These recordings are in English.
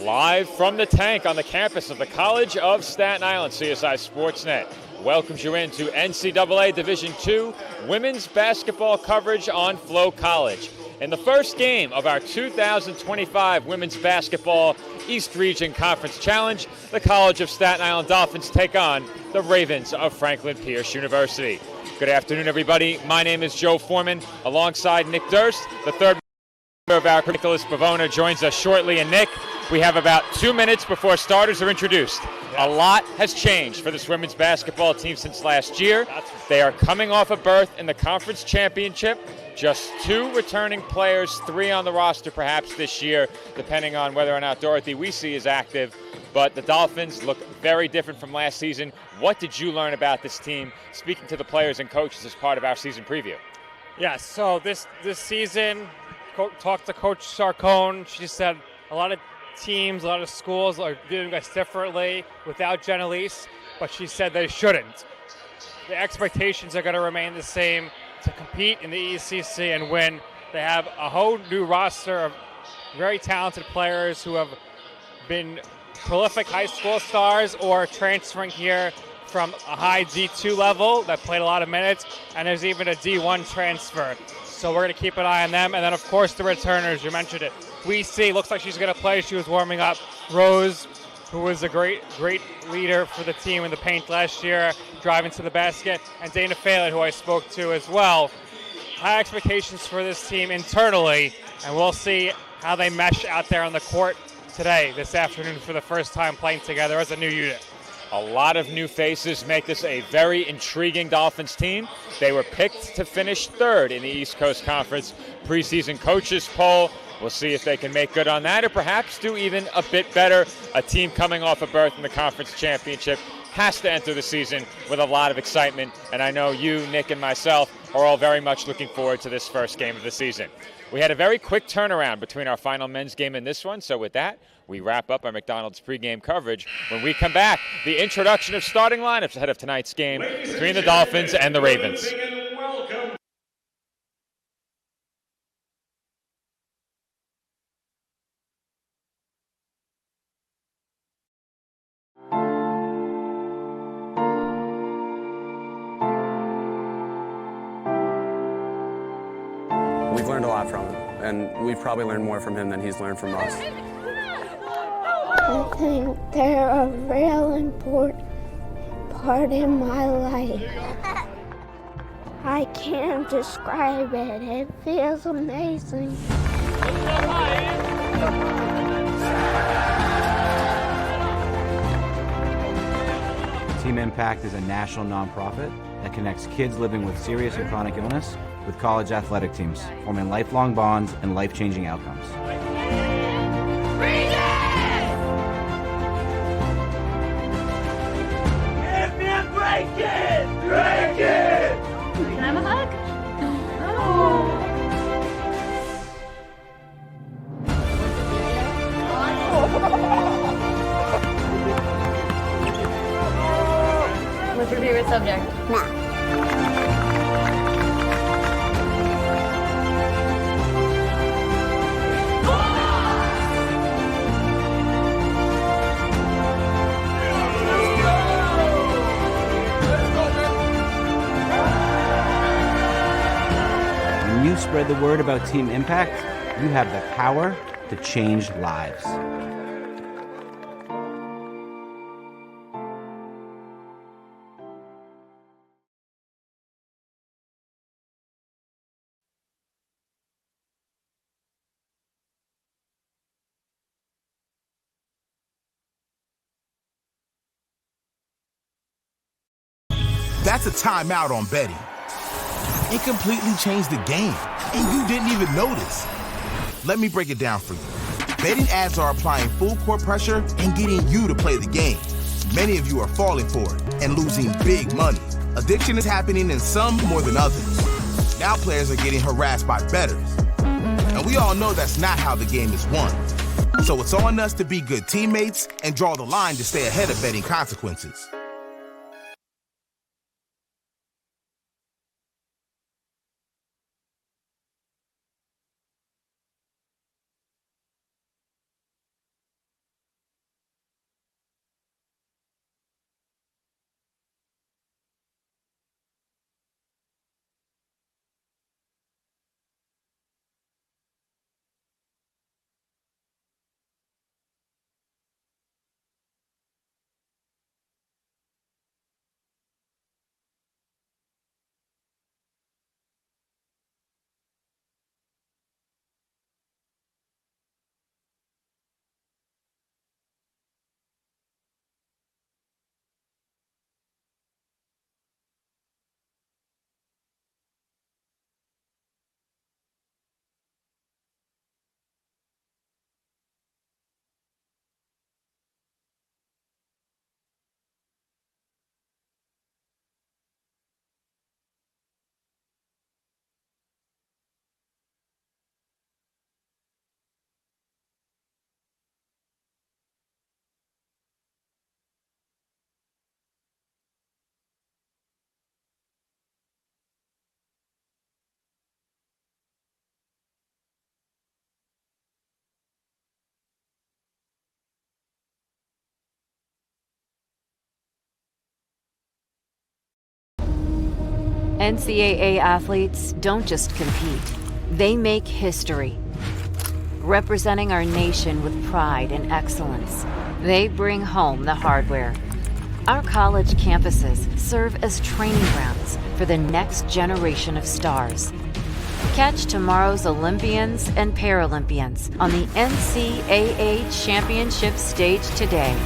Live from the tank on the campus of the College of Staten Island, CSI Sportsnet welcomes you into NCAA Division II women's basketball coverage on Flow College. In the first game of our 2025 Women's Basketball East Region Conference Challenge, the College of Staten Island Dolphins take on the Ravens of Franklin Pierce University. Good afternoon, everybody. My name is Joe Foreman, alongside Nick Durst. The third member of our Nicholas Pavona joins us shortly. And Nick, we have about 2 minutes before starters are introduced. A lot has changed for this women's basketball team since last year. They are coming off a berth in the conference championship. Just 2 returning players, 3 on the roster perhaps this year, depending on whether or not Dorothy Weesey is active. But the Dolphins look very different from last season. What did you learn about this team, speaking to the players and coaches as part of our season preview? Yeah, so this season, talked to Coach Sarcone. She said a lot of teams, a lot of schools are doing this differently without Jenelise, but she said they shouldn't. The expectations are going to remain the same to compete in the ECC and win. They have a whole new roster of very talented players who have been prolific high school stars or transferring here from a high D2 level that played a lot of minutes, and there's even a D1 transfer. So we're going to keep an eye on them. And then, of course, the returners, you mentioned it. Weesey looks like she's going to play. She was warming up. Rose, who was a great leader for the team in the paint last year, driving to the basket. And Dana Phelan, who I spoke to as well. High expectations for this team internally, and we'll see how they mesh out there on the court today, this afternoon, for the first time playing together as a new unit. A lot of new faces make this a very intriguing Dolphins team. They were picked to finish 3rd in the East Coast Conference preseason coaches poll. We'll see if they can make good on that or perhaps do even a bit better. A team coming off a berth in the conference championship has to enter the season with a lot of excitement, and I know you, Nick, and myself are all very much looking forward to this first game of the season. We had a very quick turnaround between our final men's game and this one, so with that, we wrap up our McDonald's pregame coverage. When we come back, the introduction of starting lineups ahead of tonight's game between the Dolphins and the Ravens. We've learned a lot from him, and we've probably learned more from him than he's learned from us. I think they're a real important part in my life. I can't describe it. It feels amazing. Team Impact is a national nonprofit that connects kids living with serious and chronic illness with college athletic teams, forming lifelong bonds and life-changing outcomes. Break it! Break it! Can I have a hug? What's your favorite subject? Math. When you spread the word about Team Impact, you have the power to change lives. That's a timeout on betting. It completely changed the game, and you didn't even notice. Let me break it down for you. Betting ads are applying full court pressure and getting you to play the game. Many of you are falling for it and losing big money. Addiction is happening in some more than others. Now players are getting harassed by bettors. And we all know that's not how the game is won. So it's on us to be good teammates and draw the line to stay ahead of betting consequences. NCAA athletes don't just compete, they make history. Representing our nation with pride and excellence, they bring home the hardware. Our college campuses serve as training grounds for the next generation of stars. Catch tomorrow's Olympians and Paralympians on the NCAA Championship stage today.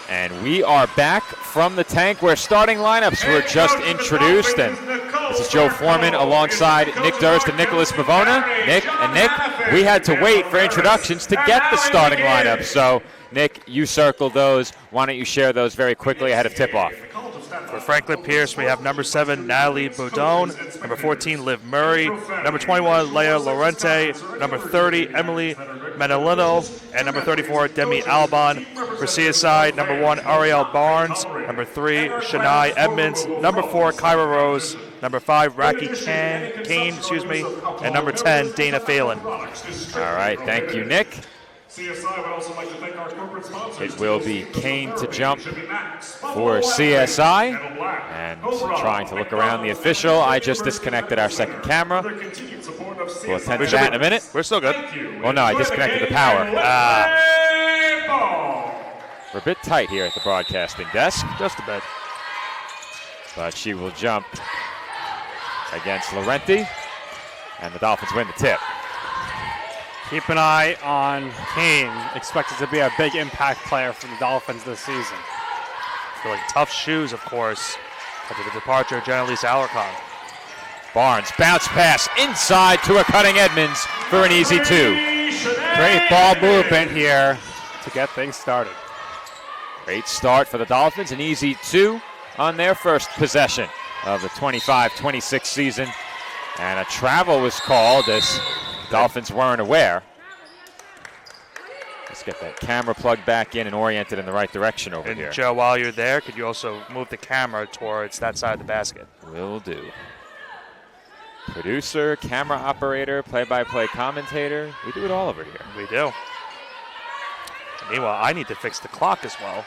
And we are back from the tank where starting lineups were just introduced. And this is Joe Foreman alongside Nick Durst and Nicholas Pavona. Nick, we had to wait for introductions to get the starting lineup. So, Nick, you circled those. Why don't you share those very quickly ahead of tip-off? For Franklin Pierce, we have number 7, Natalie Boudon. Number 14, Liv Murray. Number 21, Leah Lorente. Number 30, Emily Manolino. And number 34, Demi Alban. For CSI, number 1, Ariel Barnes. Number 3, Shania Edmonds. Number 4, Kyra Rose. Number 5, Raki Kane, and number 10, Dana Phelan. All right, thank you, Nick. CSI would also like to thank our corporate sponsors. It will be Kane to jump for CSI. And trying to look around the official. I just disconnected our second camera. We'll attend to that in a minute. We're still good. Oh, no, I disconnected the power. We're a bit tight here at the broadcasting desk. Just a bit. But she will jump against Laurenti. And the Dolphins win the tip. Keep an eye on Kane, expected to be a big impact player for the Dolphins this season. Feeling tough shoes, of course, after the departure of Jannalise Alarcon. Barnes, bounce pass inside to a cutting Edmonds for an easy 2. Great ball movement here to get things started. Great start for the Dolphins, an easy 2 on their first possession of the 25-26 season. And a travel was called as Dolphins weren't aware. Let's get that camera plugged back in and oriented in the right direction over here. Joe, while you're there, could you also move the camera towards that side of the basket? Will do. Producer, camera operator, play-by-play commentator. We do it all over here. We do. Meanwhile, I need to fix the clock as well,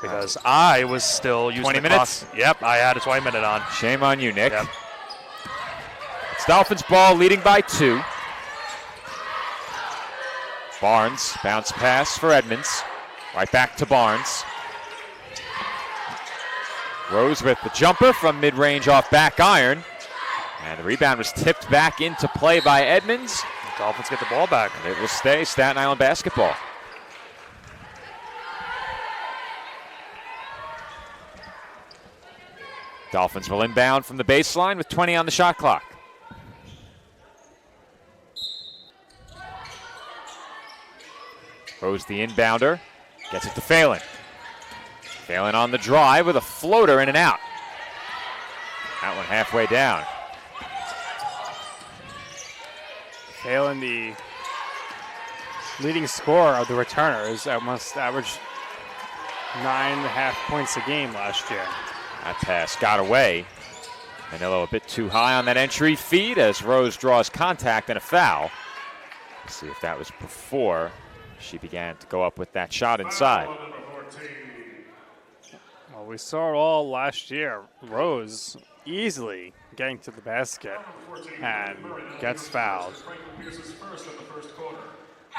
because I was still using 20 the minutes? clock. Yep, I had a 20-minute on. Shame on you, Nick. Yep. It's Dolphins ball leading by 2. Barnes, bounce pass for Edmonds. Right back to Barnes. Rose with the jumper from mid-range off back iron. And the rebound was tipped back into play by Edmonds. The Dolphins get the ball back. And it will stay Staten Island basketball. Dolphins will inbound from the baseline with 20 on the shot clock. Rose the inbounder, gets it to Phelan. Phelan on the drive with a floater in and out. That one halfway down. Phelan, the leading scorer of the returners, must average 9.5 points a game last year. That pass got away. Manillo a bit too high on that entry feed as Rose draws contact and a foul. Let's see if that was before she began to go up with that shot inside. Well, we saw it all last year. Rose easily getting to the basket and gets fouled.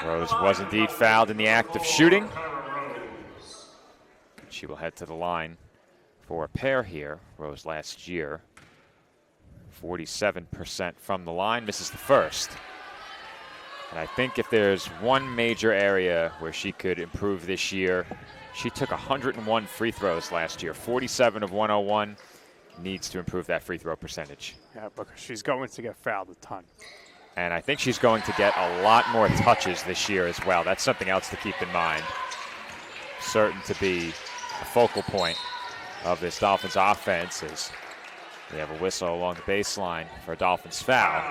Rose was indeed fouled in the act of shooting. She will head to the line for a pair here. Rose last year, 47% from the line, misses the first. And I think if there's one major area where she could improve this year, she took 101 free throws last year, 47 of 101. Needs to improve that free throw percentage. Yeah, because she's going to get fouled a ton. And I think she's going to get a lot more touches this year as well. That's something else to keep in mind. Certain to be a focal point of this Dolphins offense as we have a whistle along the baseline for a Dolphins foul.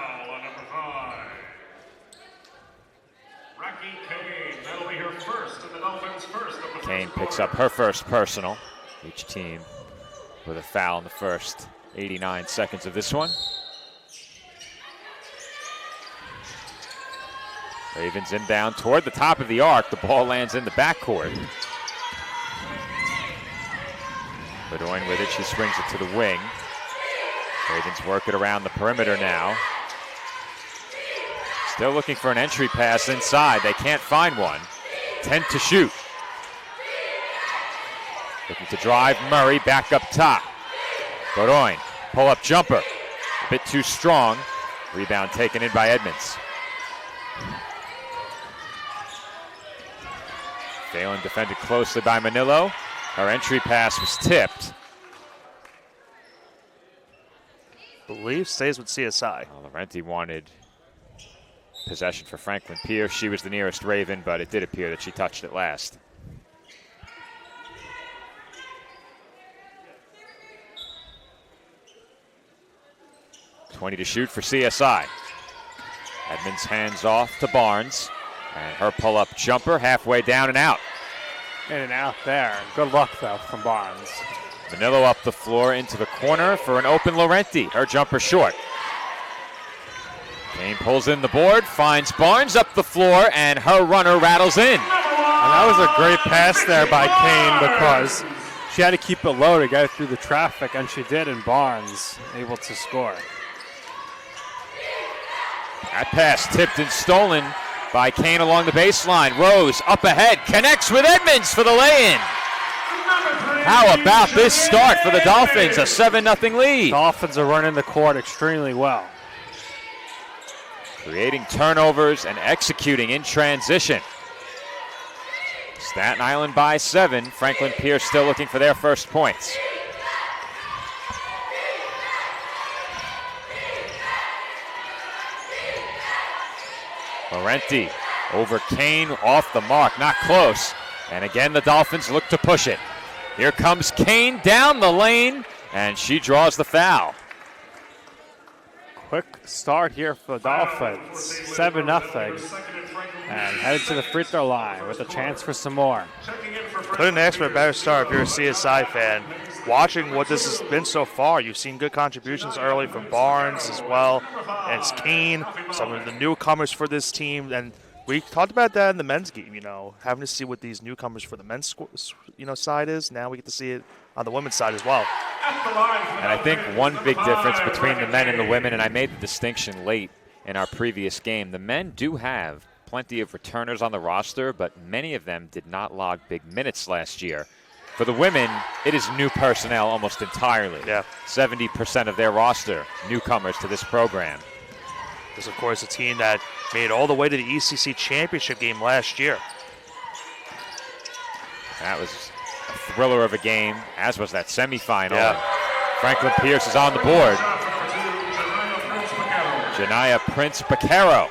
Kane picks up her first personal. Each team with a foul in the first 89 seconds of this one. Ravens inbound toward the top of the arc. The ball lands in the backcourt. Bedoin with it, she swings it to the wing. Ravens work it around the perimeter now. Still looking for an entry pass inside. They can't find one. 10 to shoot. Looking to drive Murray back up top. Bedoin, pull-up jumper. A bit too strong. Rebound taken in by Edmonds. Phelan defended closely by Manillo. Her entry pass was tipped. Believe stays with CSI. Well, Laurenti wanted possession for Franklin Pierce. She was the nearest Raven, but it did appear that she touched it last. .20 to shoot for CSI. Edmonds hands off to Barnes. And her pull-up jumper halfway down and out. In and out there. Good luck, though, from Barnes. Manillo up the floor into the corner for an open Laurenti. Her jumper short. Kane pulls in the board, finds Barnes up the floor, and her runner rattles in. And that was a great pass there by Kane because she had to keep it low to get through the traffic, and she did, and Barnes able to score. That pass tipped and stolen by Kane along the baseline. Rose up ahead, connects with Edmonds for the lay-in. How about this start for the Dolphins? A 7-0 lead. Dolphins are running the court extremely well. Creating turnovers and executing in transition. Staten Island by 7. Franklin Pierce still looking for their first points. Laurenti over Kane, off the mark, not close. And again, the Dolphins look to push it. Here comes Kane down the lane, and she draws the foul. Quick start here for the Dolphins, 7-0. And headed to the free throw line with a chance for some more. Couldn't ask for a better start if you're a CSI fan. Watching what this has been so far, you've seen good contributions early from Barnes as well as Kane, some of the newcomers for this team. And we talked about that in the men's game, having to see what these newcomers for the men's side is. Now we get to see it on the women's side as well. And I think one big difference between the men and the women, and I made the distinction late in our previous game, the men do have plenty of returners on the roster, but many of them did not log big minutes last year. For the women, it is new personnel almost entirely. Yeah. 70% of their roster, newcomers to this program. This, of course, a team that made it all the way to the ECC championship game last year. That was a thriller of a game, as was that semifinal. Yeah. Franklin Pierce is on the board. Janiyah Prince-Baquero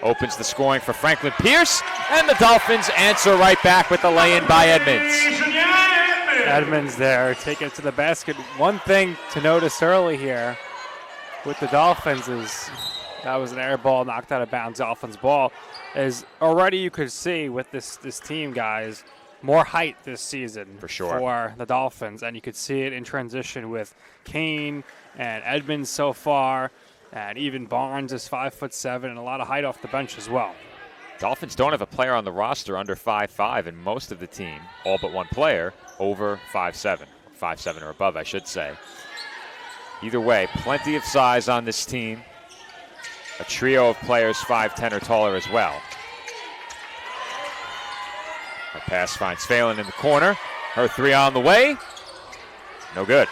opens the scoring for Franklin Pierce, and the Dolphins answer right back with the lay-in by Edmonds. Edmonds there, taking it to the basket. One thing to notice early here with the Dolphins is that was an air ball knocked out of bounds, Dolphins ball, is already you could see with this team, guys, more height this season For sure. for the Dolphins, and you could see it in transition with Kane and Edmonds so far, and even Barnes is 5'7", and a lot of height off the bench as well. Dolphins don't have a player on the roster under 5'5", and most of the team, all but one player, over 5'7", 5'7" or above, I should say. Either way, plenty of size on this team. A trio of players 5'10" or taller as well. Her pass finds Phelan in the corner. Her three on the way. No good.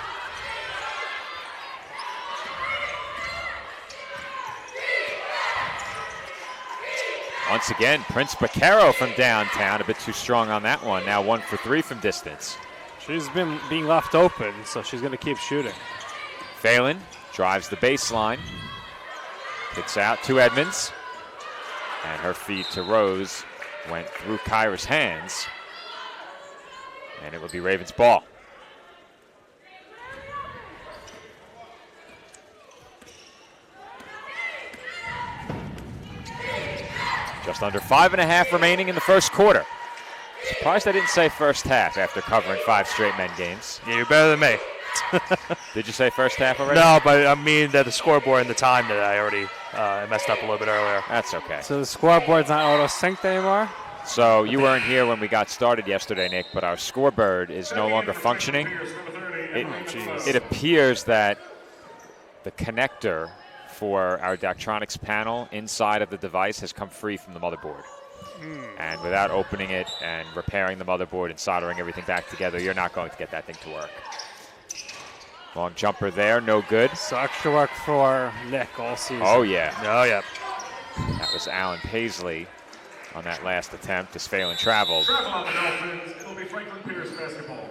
Once again, Prince Baccaro from downtown. A bit too strong on that one. Now 1 for 3 from distance. She's been being left open, so she's going to keep shooting. Phelan drives the baseline. Kicks out to Edmonds. And her feed to Rose went through Kyra's hands. And it will be Ravens' ball. Just under 5.5 remaining in the first quarter. Surprised I didn't say first half after covering 5 straight men games. Yeah, you're better than me. Did you say first half already? No, but I mean that the scoreboard and the time that I already messed up a little bit earlier. That's okay. So the scoreboard's not auto-synced anymore? So you weren't here when we got started yesterday, Nick, but our scoreboard is no longer functioning. It appears that the connector for our Daktronics panel inside of the device has come free from the motherboard. And without opening it and repairing the motherboard and soldering everything back together, you're not going to get that thing to work. Long jumper there, no good. So extra work for Nick all season. Oh, yeah. Oh, yeah. That was Alan Paisley on that last attempt as Phelan traveled. Travel on the Dolphins. It'll be Franklin Pierce basketball.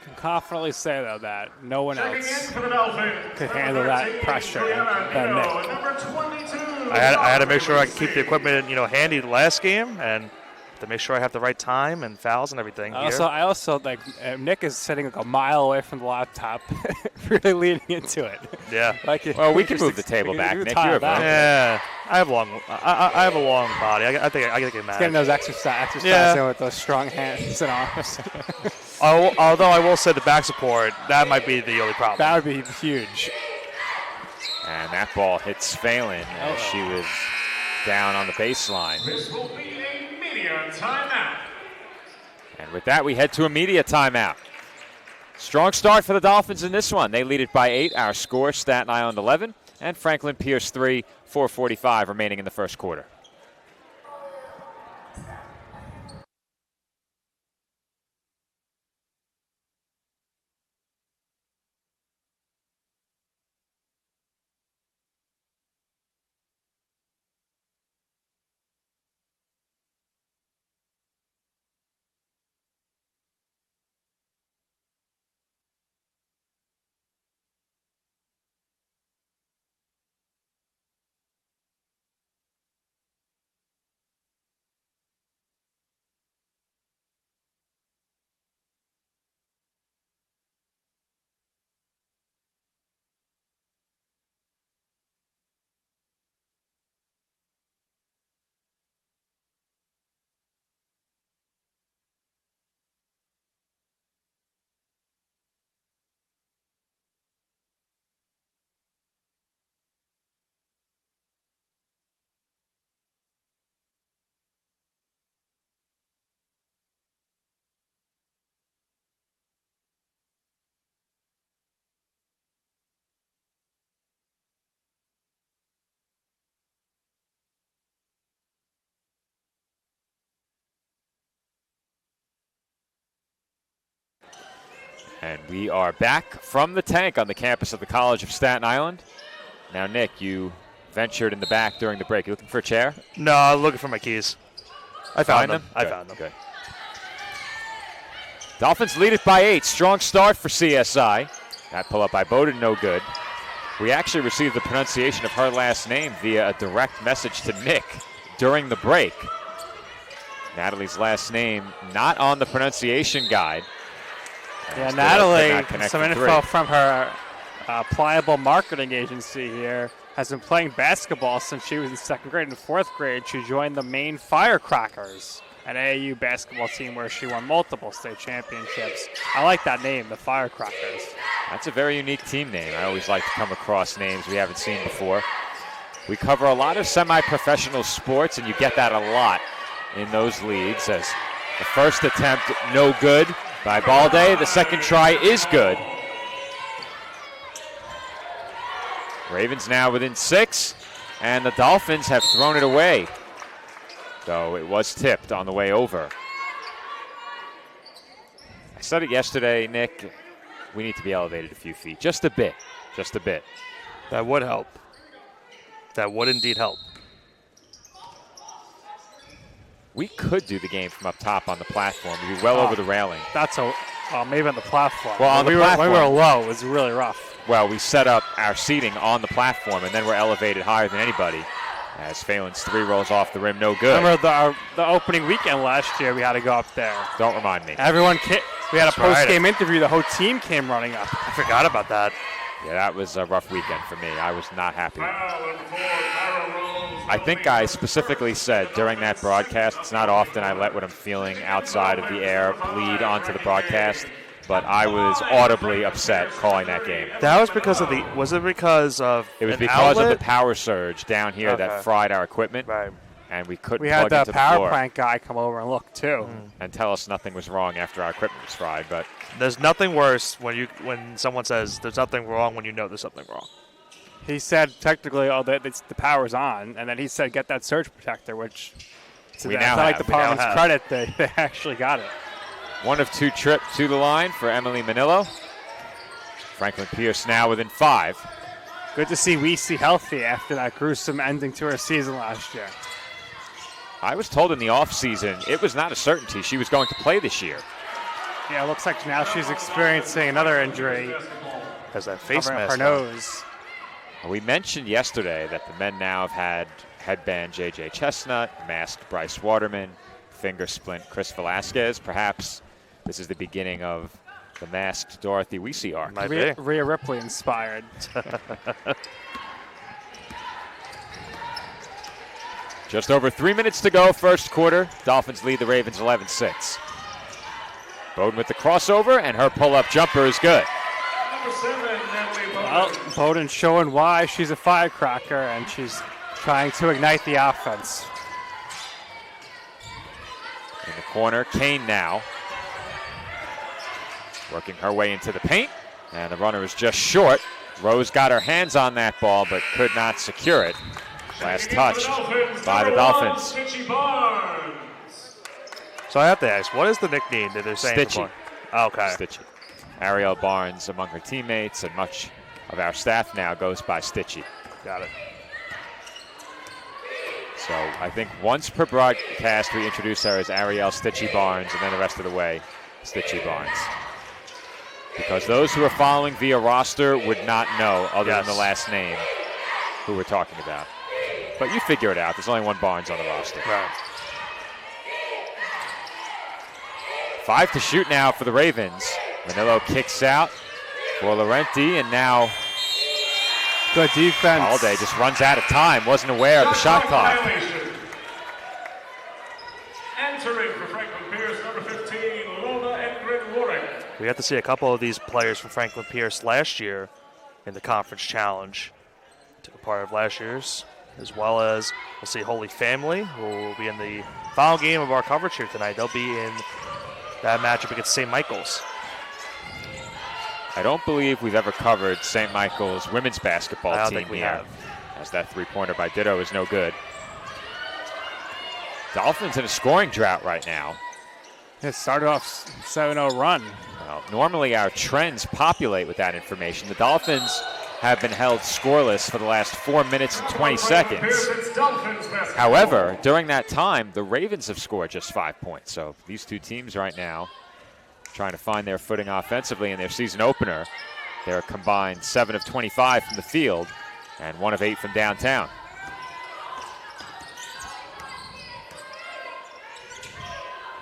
Can confidently say, though, that no one Checking else in for the Dolphins. could handle that pressure than Nick. Number 22. I had to make sure I could keep the equipment, handy the last game, and to make sure I have the right time and fouls and everything. I also like Nick is sitting like a mile away from the laptop, really leaning into it. Yeah. Well, we can move the table back, Nick. You're yeah. I have a long body. I think I can get mad. Getting those exercise in with those strong hands and arms. Although I will say the back support, that might be the only problem. That would be huge. And that ball hits Phelan as she was down on the baseline. This will be a media timeout. And with that, we head to a media timeout. Strong start for the Dolphins in this one. They lead it by 8. Our score, Staten Island 11, and Franklin Pierce 3, 4:45 remaining in the first quarter. And we are back from the tank on the campus of the College of Staten Island. Now, Nick, you ventured in the back during the break. You looking for a chair? No, I'm looking for my keys. I found them. I Good, found them. Good. Dolphins lead it by 8. Strong start for CSI. That pull up by Bowden, no good. We actually received the pronunciation of her last name via a direct message to Nick during the break. Natalie's last name not on the pronunciation guide. Yeah, Natalie, some info from her Pliable Marketing Agency here, has been playing basketball since she was in 2nd grade and 4th grade. She joined the Maine Firecrackers an AAU basketball team where she won multiple state championships. I like that name, the Firecrackers. That's a very unique team name. I always like to come across names we haven't seen before. We cover a lot of semi-professional sports, and you get that a lot in those leagues. As the first attempt, no good by Balde. The second try is good. Ravens now within 6, and the Dolphins have thrown it away, though it was tipped on the way over. I said it yesterday, Nick, we need to be elevated a few feet, just a bit, just a bit. That would help. That would indeed help. We could do the game from up top on the platform. We'd be well over the railing. That's maybe on the platform. Well, on the platform. When we were low, it was really rough. Well, we set up our seating on the platform, and then we're elevated higher than anybody. As Phelan's 3 rolls off the rim, no good. Remember the opening weekend last year, we had to go up there. Don't remind me. Everyone we had a post-game right. interview. The whole team came running up. I forgot about that. Yeah, that was a rough weekend for me. I was not happy. I think I specifically said during that broadcast, it's not often I let what I'm feeling outside of the air bleed onto the broadcast, but I was audibly upset calling that game. That was because of was it because of It was an because outlet? of the power surge down here that fried our equipment. Right. And we couldn't We plug had into the the power floor plant guy come over and look, too. and tell us nothing was wrong after our equipment was fried, but There's nothing worse when someone says there's nothing wrong when you know there's something wrong. He said technically, the power's on, and then he said get that surge protector, which We that's now not like have. the We now department's have. credit, they actually got it. 1 of 2 trip to the line for Emily Manillo. Franklin Pierce now within 5. Good to see Weesey healthy after that gruesome ending to her season last year. I was told in the offseason it was not a certainty she was going to play this year. Yeah, it looks like now she's experiencing another injury. Has that face covering up mask her on. nose. We mentioned yesterday that the men now have had headband J.J. Chestnut, masked Bryce Waterman, finger splint Chris Velasquez. Perhaps this is the beginning of the masked Dorothy Weesey arc. Might be. Rhea Ripley inspired. Just over 3 minutes to go, first quarter. Dolphins lead the Ravens 11-6. Bowden with the crossover, and her pull-up jumper is good. Well, Bowden showing why she's a firecracker, and she's trying to ignite the offense. In the corner, Kane now. Working her way into the paint, and the runner is just short. Rose got her hands on that ball, but could not secure it. Last touch by the Dolphins. So I have to ask, what is the nickname that they're saying? Stitchy. Okay. Stitchy. Ariel Barnes among her teammates, and much of our staff now goes by Stitchy. Got it. So I think once per broadcast we introduce her as Ariel Stitchy Barnes, and then the rest of the way, Stitchy Barnes. Because those who are following via roster would not know, other than the last name, who we're talking about. But you figure it out. There's only one Barnes on the roster. Right. 5 to shoot now for the Ravens. Manillo kicks out for Laurenti, and now good defense. Balde just runs out of time. Wasn't aware of the shot clock. Entering for Franklin Pierce, number 15, Lona Engrid Warwick. We got to see a couple of these players from Franklin Pierce last year in the Conference Challenge. Took a part of last year's, as well as we'll see Holy Family, who will be in the final game of our coverage here tonight. They'll be in that matchup against St. Michael's. I don't believe we've ever covered St. Michael's women's basketball I don't team think we here, have. as that three-pointer by Ditto is no good. Dolphins in a scoring drought right now. It started off 7-0 run. Well, normally our trends populate with that information. The Dolphins have been held scoreless for the last 4 minutes and 20 seconds. However, during that time, the Ravens have scored just 5 points. So these two teams right now trying to find their footing offensively in their season opener. They're combined 7 of 25 from the field and 1 of 8 from downtown.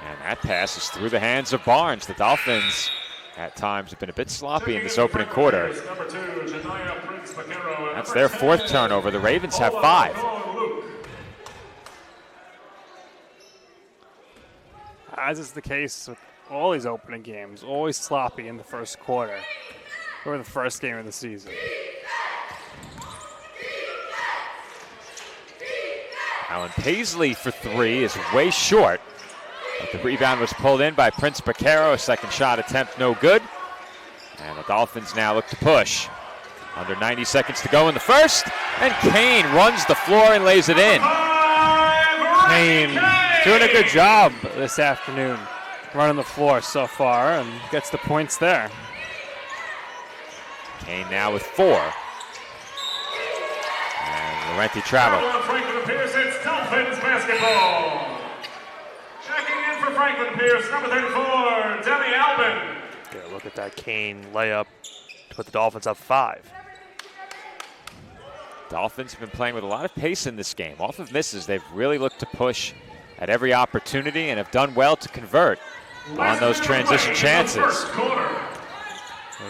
And that pass is through the hands of Barnes. The Dolphins at times have been a bit sloppy in this opening quarter. That's their 4th turnover. The Ravens have 5. as is the case with all these opening games, always sloppy in the first quarter or the first game of the season. Alan Paisley for three is way short. But the rebound was pulled in by Prince Baquero. A second shot attempt no good. And the Dolphins now look to push. Under 90 seconds to go in the first. And Kane runs the floor and lays it in. Kane doing a good job this afternoon running the floor so far and gets the points there. Kane now with 4. And Laurenti travel. Franklin Pierce, it's Dolphins basketball. Checking in for Franklin Pierce, number 34, Demi Albin. Yeah, look at that Kane layup to put the Dolphins up 5. Dolphins have been playing with a lot of pace in this game. Off of misses, they've really looked to push at every opportunity and have done well to convert on those transition chances.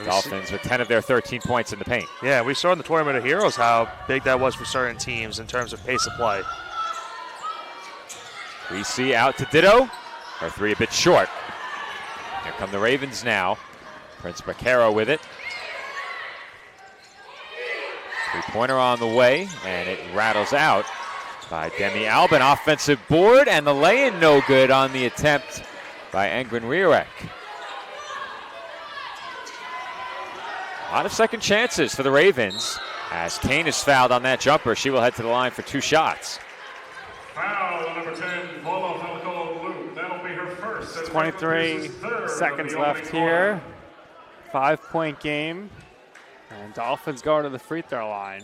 Dolphins with 10 of their 13 points in the paint. Yeah, we saw in the Tournament of Heroes how big that was for certain teams in terms of pace of play. We see out to Ditto. Her three a bit short. Here come the Ravens now. Prince Baquero with it. Three-pointer on the way, and it rattles out by Demi Albin. Offensive board, and the lay-in no good on the attempt by Engren Riorek. A lot of second chances for the Ravens. As Kane is fouled on that jumper, she will head to the line for 2 shots. Foul on number 10, Paula Falcone. That'll be her first. 23 seconds left here. 5-point game. And Dolphins go to the free throw line.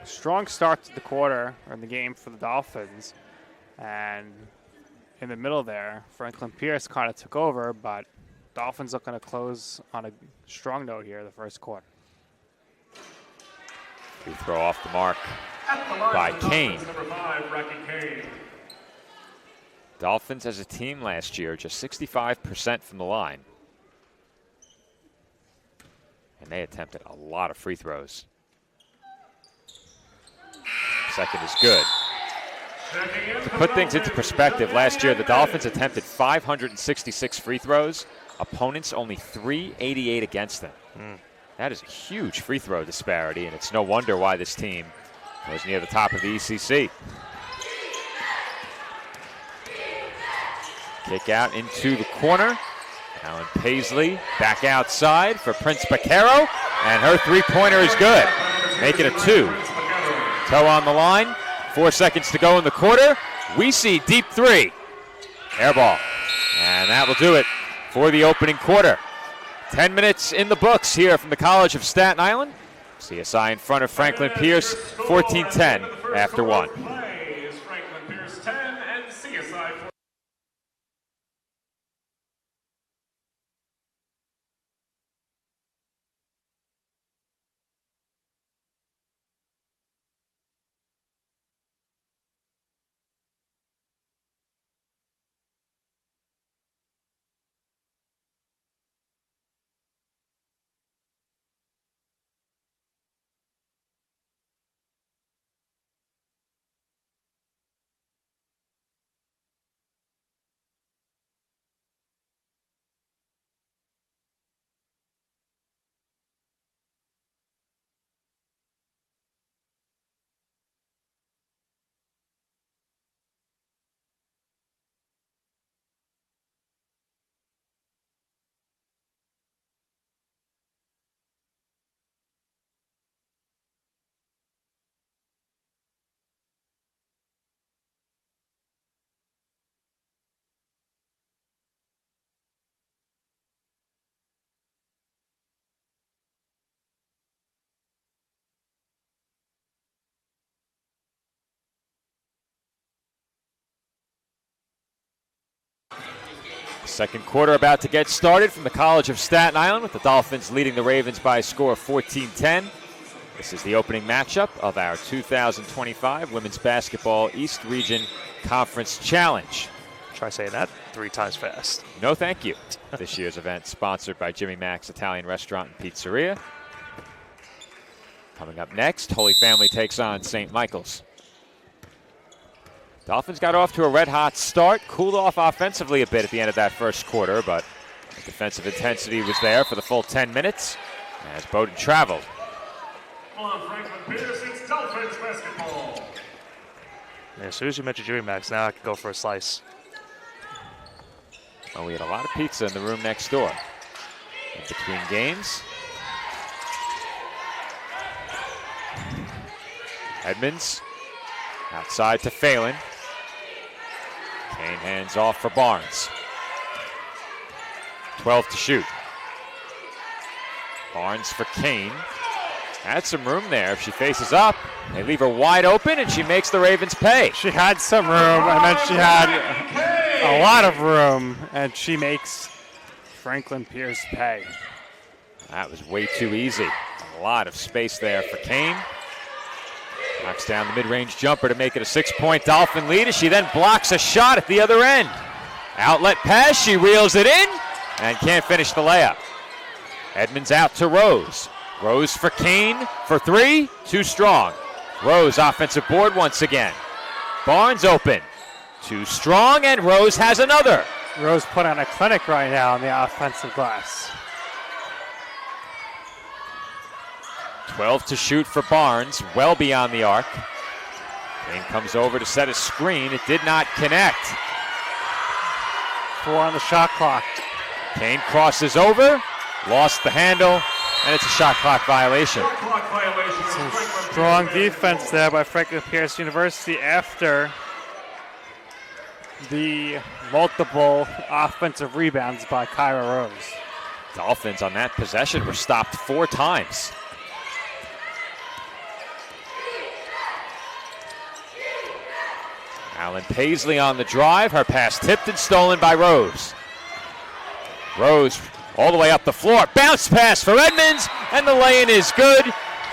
Strong start to the quarter, or in the game for the Dolphins. And in the middle there, Franklin Pierce kind of took over, but Dolphins looking to close on a strong note here the first quarter. Free throw off the mark by Kane. Number 5, Rocky Kane. Dolphins as a team last year, just 65% from the line. And they attempted a lot of free throws. Second is good. To put things into perspective, last year the Dolphins attempted 566 free throws. Opponents only 388 against them. That is a huge free throw disparity, and it's no wonder why this team was near the top of the ECC. Kick out into the corner. Alan Paisley back outside for Prince Baquero, and her three-pointer is good. Make it a 2. Toe on the line. 4 seconds to go in the quarter. We see deep 3. Air ball. And that will do it for the opening quarter. 10 minutes in the books here from the College of Staten Island. CSI in front of Franklin Pierce, 14-10 after 1. Franklin Pierce 10 and CSI 4. Second quarter about to get started from the College of Staten Island, with the Dolphins leading the Ravens by a score of 14-10. This is the opening matchup of our 2025 Women's Basketball East Region Conference Challenge. Try saying that 3 times fast. No, thank you. This year's event sponsored by Jimmy Mac's Italian Restaurant and Pizzeria. Coming up next, Holy Family takes on St. Michael's. Dolphins got off to a red-hot start, cooled off offensively a bit at the end of that first quarter, but the defensive intensity was there for the full 10 minutes as Bowdoin traveled. On Franklin Pierce, it's Dolphins basketball. Yeah, as soon as you mentioned Jimmy Max, now I can go for a slice. Oh, we had a lot of pizza in the room next door. In between games. Edmonds outside to Phelan. Kane hands off for Barnes. 12 to shoot. Barnes for Kane. Had some room there. If she faces up, they leave her wide open, and she makes the Ravens pay. She had some room, and then she had a lot of room, and she makes Franklin Pierce pay. That was way too easy. A lot of space there for Kane. Knocks down the mid-range jumper to make it a 6-point Dolphin lead as she then blocks a shot at the other end. Outlet pass, she reels it in and can't finish the layup. Edmonds out to Rose. Rose for Kane for three, too strong. Rose offensive board once again. Barnes open, too strong, and Rose has another. Rose put on a clinic right now on the offensive glass. 12 to shoot for Barnes, well beyond the arc. Kane comes over to set a screen. It did not connect. 4 on the shot clock. Kane crosses over, lost the handle, and it's a shot clock violation. Some strong defense there by Franklin Pierce University after the multiple offensive rebounds by Kyra Rose. Dolphins on that possession were stopped 4 times. Alan Paisley on the drive. Her pass tipped and stolen by Rose. Rose all the way up the floor. Bounce pass for Edmonds, and the lay-in is good.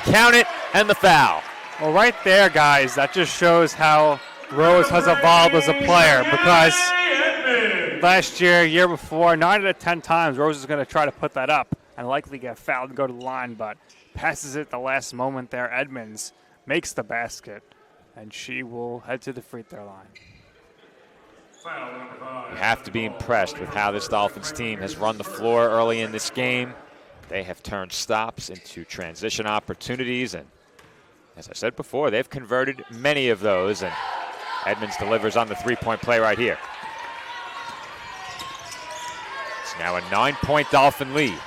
Count it, and the foul. Well, right there, guys, that just shows how Rose has evolved as a player, because last year before, 9 out of 10 times, Rose is going to try to put that up and likely get fouled and go to the line, but passes it the last moment there. Edmonds makes the basket, and she will head to the free throw line. You have to be impressed with how this Dolphins team has run the floor early in this game. They have turned stops into transition opportunities, and as I said before, they've converted many of those, and Edmonds delivers on the three-point play right here. It's now a 9-point Dolphin lead.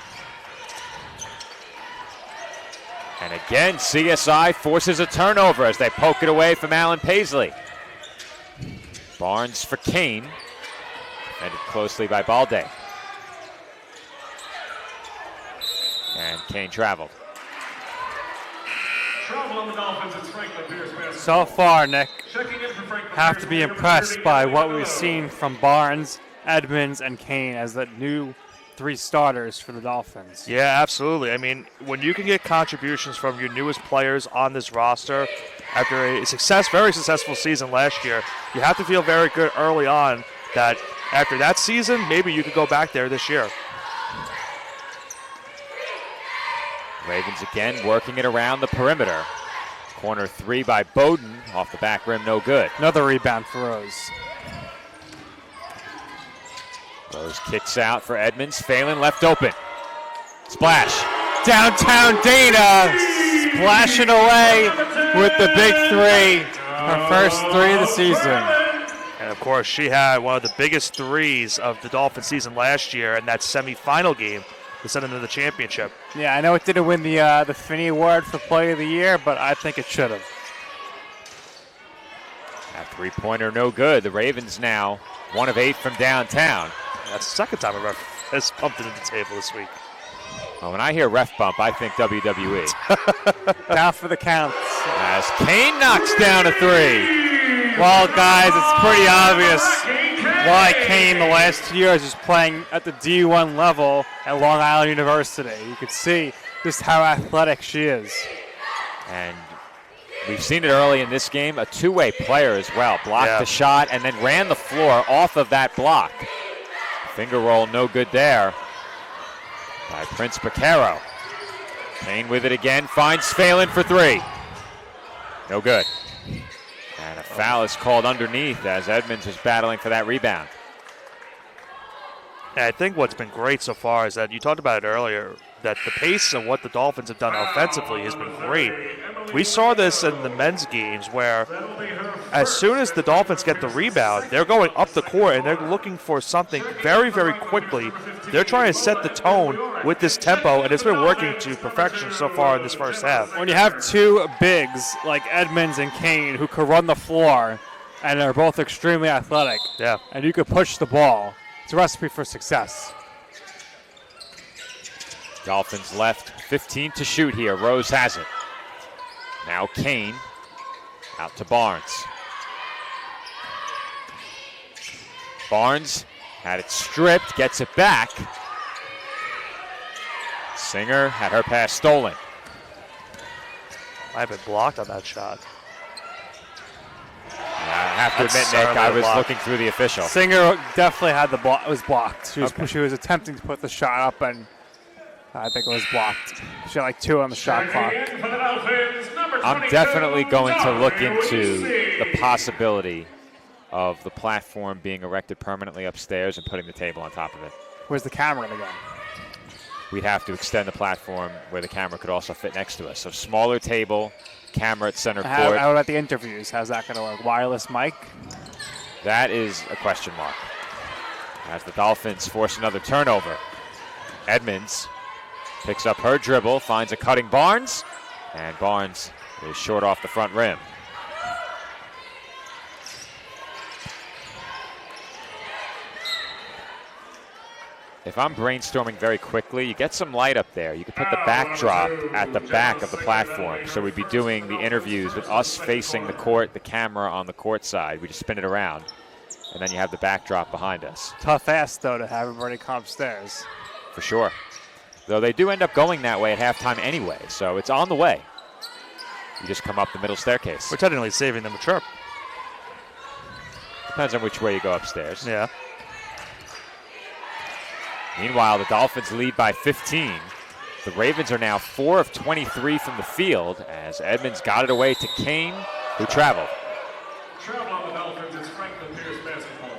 And again, CSI forces a turnover as they poke it away from Alan Paisley. Barnes for Kane. Defended closely by Balde. And Kane traveled. So far, Nick, have to be impressed by what we've seen from Barnes, Edmonds, and Kane as the new 3 starters for the Dolphins. Yeah, absolutely. I mean, when you can get contributions from your newest players on this roster after a very successful season last year, you have to feel very good early on that after that season, maybe you could go back there this year. Ravens again working it around the perimeter. Corner 3 by Bowdoin, off the back rim, no good. Another rebound for Rose. Rose kicks out for Edmonds. Phelan left open. Splash. Downtown Dana splashing away with the big 3. Her first 3 of the season. And of course, she had one of the biggest threes of the Dolphin season last year in that semifinal game to send them to the championship. Yeah, I know it didn't win the Finney Award for Play of the Year, but I think it should have. That three-pointer no good. The Ravens now 1 of 8 from downtown. That's the second time a ref has bumped into the table this week. Well, when I hear ref bump, I think WWE. Down for the counts. As Kane knocks down a 3. Well, guys, it's pretty obvious why Kane the last 2 years is playing at the D1 level at Long Island University. You could see just how athletic she is. And we've seen it early in this game, a two-way player as well. Blocked the shot and then ran the floor off of that block. Finger roll no good there by Prince Picaro. Kane with it again, finds Phelan for 3. No good. And a foul is called underneath as Edmonds was battling for that rebound. And I think what's been great so far is that you talked about it earlier, that the pace of what the Dolphins have done offensively has been great. We saw this in the men's games where as soon as the Dolphins get the rebound, they're going up the court and they're looking for something very, very quickly. They're trying to set the tone with this tempo, and it's been working to perfection so far in this first half. When you have two bigs like Edmonds and Kane who could run the floor and are both extremely athletic, and you could push the ball, it's a recipe for success. Dolphins left 15 to shoot here. Rose has it. Now Kane out to Barnes. Barnes had it stripped, gets it back. Singer had her pass stolen. I've been blocked on that shot. I have to admit, Nick, I was looking through the official. Singer definitely had the ball. It was blocked. She was attempting to put the shot up, and I think it was blocked. She had like 2 on the shot clock. I'm definitely going to look into the possibility of the platform being erected permanently upstairs and putting the table on top of it. Where's the camera going to go? We'd have to extend the platform where the camera could also fit next to us. So smaller table, camera at center court. How about the interviews? How's that going to work? Wireless mic? That is a question mark. As the Dolphins force another turnover. Edmonds picks up her dribble, finds a cutting Barnes, and Barnes is short off the front rim. If I'm brainstorming very quickly, you get some light up there. You could put the backdrop at the back of the platform. So we'd be doing the interviews with us facing the court, the camera on the court side. We just spin it around, and then you have the backdrop behind us. Tough ass, though, to have everybody come upstairs. For sure. Though they do end up going that way at halftime anyway, so it's on the way. You just come up the middle staircase. We're technically saving them a trip. Depends on which way you go upstairs. Yeah. Meanwhile, the Dolphins lead by 15. The Ravens are now 4 of 23 from the field as Edmonds got it away to Kane, who traveled. Travel on the Dolphins, it's Franklin Pierce basketball.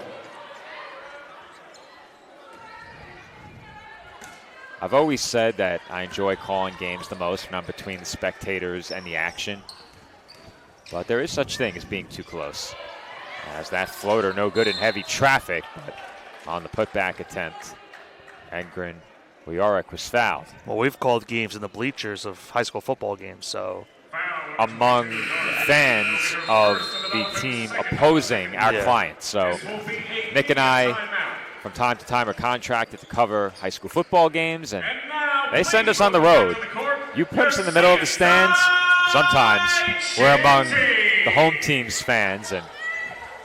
I've always said that I enjoy calling games the most when I'm between the spectators and the action. But there is such thing as being too close. As that floater no good in heavy traffic, but on the putback attempt, Engren Wiarek was fouled. Well, we've called games in the bleachers of high school football games, so. Among fans of the team opposing our clients. So Nick and I, from time to time, are contracted to cover high school football games, and they send us on the road. You put us in the middle of the stands. Sometimes we're among the home team's fans, and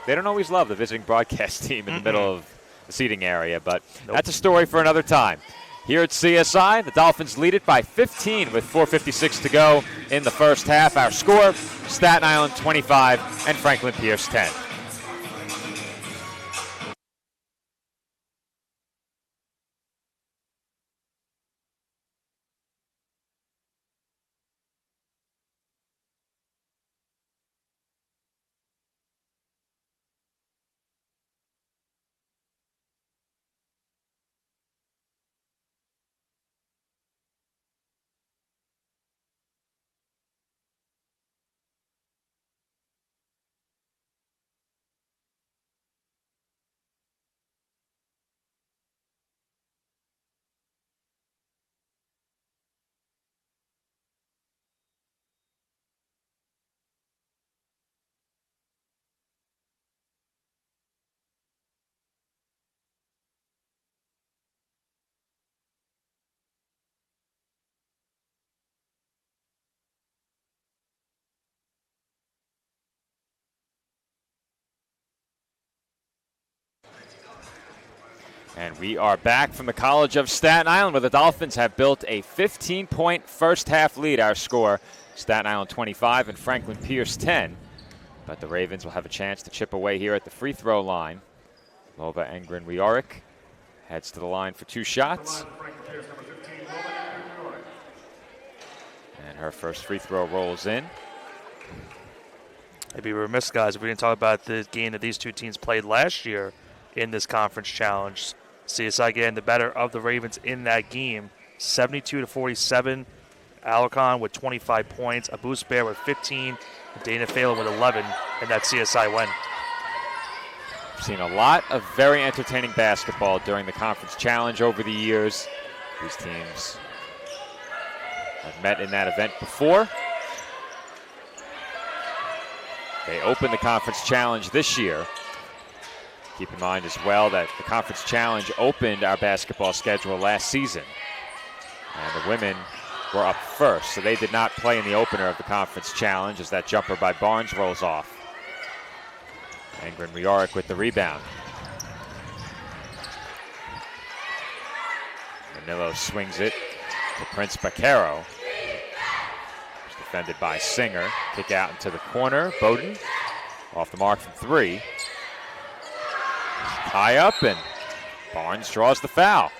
they don't always love the visiting broadcast team in the middle of the seating area, but that's a story for another time. Here at CSI, the Dolphins lead it by 15 with 4:56 to go in the first half. Our score, Staten Island 25 and Franklin Pierce 10. And we are back from the College of Staten Island, where the Dolphins have built a 15-point first-half lead. Our score, Staten Island 25 and Franklin Pierce 10. But the Ravens will have a chance to chip away here at the free throw line. Lova Engren Wiarek heads to the line for 2 shots. And her first free throw rolls in. I'd be remiss, guys, if we didn't talk about the game that these two teams played last year in this conference challenge. CSI getting the better of the Ravens in that game, 72-47. Alarcon with 25 points, Abus Bear with 15, and Dana Phelan with 11, and that CSI win. We've seen a lot of very entertaining basketball during the conference challenge over the years. These teams have met in that event before. They opened the conference challenge this year. Keep in mind as well that the conference challenge opened our basketball schedule last season. And the women were up first, so they did not play in the opener of the conference challenge as that jumper by Barnes rolls off. Angren Riorik with the rebound. Manillo swings it to Prince Baquero. Defended by Singer. Kick out into the corner. Bowden off the mark from three. Tie up, and Barnes draws the foul.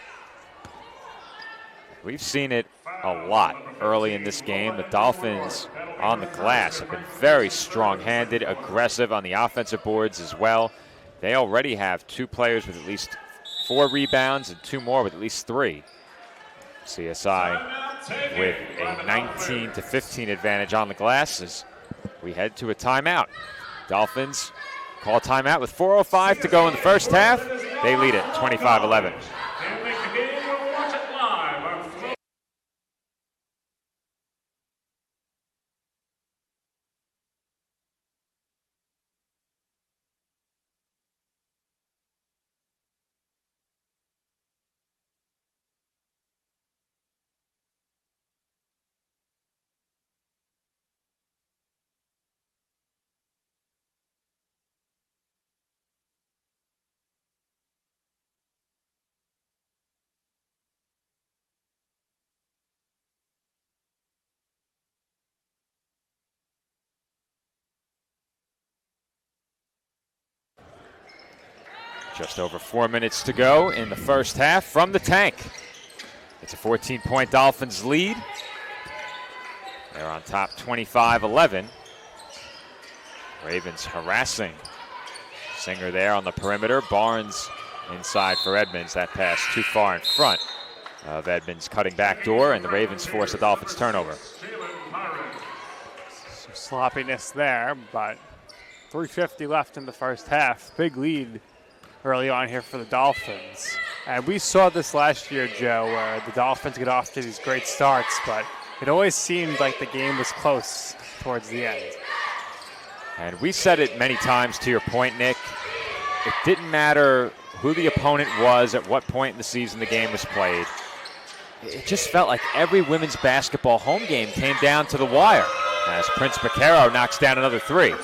We've seen it a lot early in this game. The Dolphins on the glass have been very strong-handed, aggressive on the offensive boards as well. They already have 2 players with at least 4 rebounds and 2 more with at least 3. CSI with a 19-15 advantage on the glass as we head to a timeout. Dolphins call timeout with 4:05 to go in the first half. They lead it 25-11. Just over 4 minutes to go in the first half from the tank. It's a 14-point Dolphins lead. They're on top 25-11. Ravens harassing. Singer there on the perimeter. Barnes inside for Edmonds. That pass too far in front of Edmonds cutting back door, and the Ravens force a Dolphins turnover. Some sloppiness there, but 3:50 left in the first half. Big lead early on here for the Dolphins. And we saw this last year, Joe, where the Dolphins get off to these great starts, but it always seemed like the game was close towards the end. And we said it many times, to your point, Nick. It didn't matter who the opponent was, at what point in the season the game was played. It just felt like every women's basketball home game came down to the wire as Prince Baquero knocks down another 3.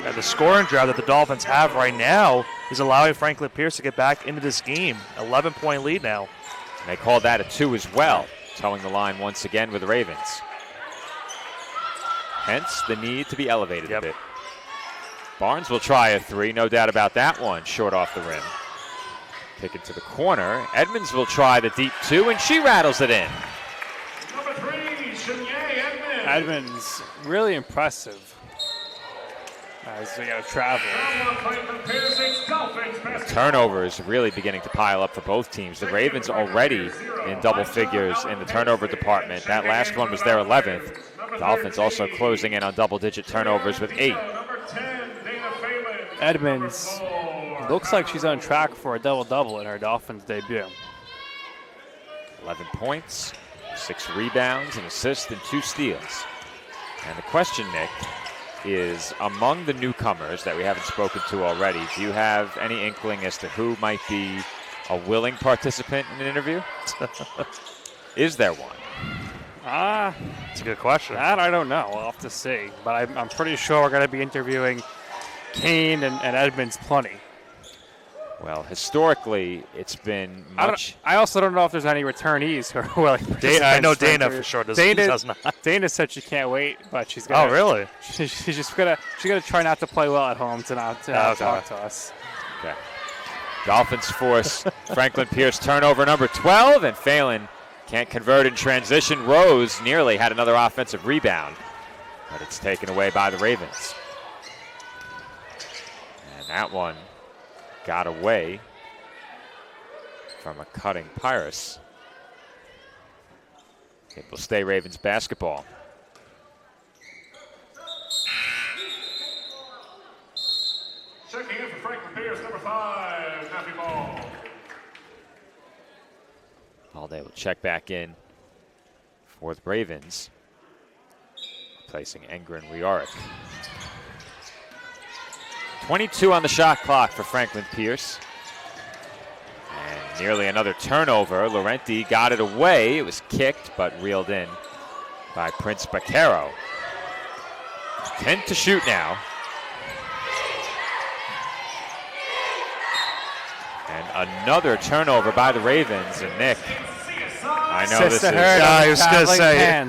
And the scoring drive that the Dolphins have right now is allowing Franklin Pierce to get back into this game. 11-point lead now. And they called that a 2 as well, towing the line once again with the Ravens. Hence the need to be elevated a bit. Barnes will try a 3, no doubt about that one, short off the rim. Kick it to the corner. Edmonds will try the deep 2, and she rattles it in. Number 3, Shanae Edmonds. Edmonds, really impressive as they got to travel. Turnovers really beginning to pile up for both teams. The Ravens already in double figures in the turnover department. That last one was their 11th. Dolphins also closing in on double-digit turnovers with 8. Edmonds looks like she's on track for a double-double in her Dolphins debut. 11 points, 6 rebounds, an assist, and 2 steals. And the question, Nick, is among the newcomers that we haven't spoken to already, do you have any inkling as to who might be a willing participant in an interview? Is there one? It's a good question. That I don't know. We'll have to see. But I'm pretty sure we're going to be interviewing Kane and Edmonds plenty. Well, historically, it's been much. I also don't know if there's any returnees who are willing. I know Dana for sure does not. Dana said she can't wait, but she's gonna. Oh, really? She's just gonna try not to play well at home to not talk to us. Okay. Dolphins force Franklin Pierce turnover number 12, and Phelan can't convert in transition. Rose nearly had another offensive rebound, but it's taken away by the Ravens. That one got away from a cutting Pyrus. It will stay Ravens basketball. Checking in for Franklin Pierce, number 5, Matthew Ball. Holiday will check back in for the Ravens, replacing Engren Rioric. 22 on the shot clock for Franklin Pierce. And nearly another turnover. Laurenti got it away. It was kicked, but reeled in by Prince Baquero. 10 to shoot now. And another turnover by the Ravens. And Nick, I know this is... I was going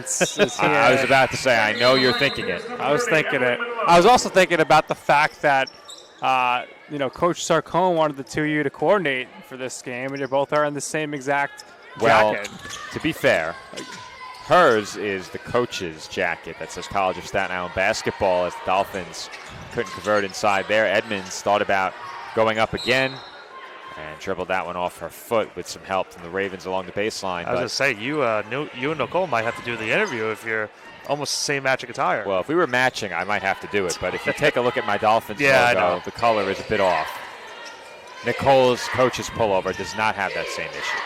to say I was about to say, I know you're thinking it. I was thinking it. I was also thinking about the fact that, Coach Sarcone wanted the two of you to coordinate for this game, and you're both wearing the same exact jacket. Well, to be fair, hers is the coach's jacket that says College of Staten Island basketball, as the Dolphins couldn't convert inside there. Edmonds thought about going up again and dribbled that one off her foot with some help from the Ravens along the baseline. I was going to say, you and Nicole might have to do the interview if you're almost the same matching attire. Well, if we were matching, I might have to do it. But if you take a look at my Dolphins logo, the color is a bit off. Nicole's coach's pullover does not have that same issue.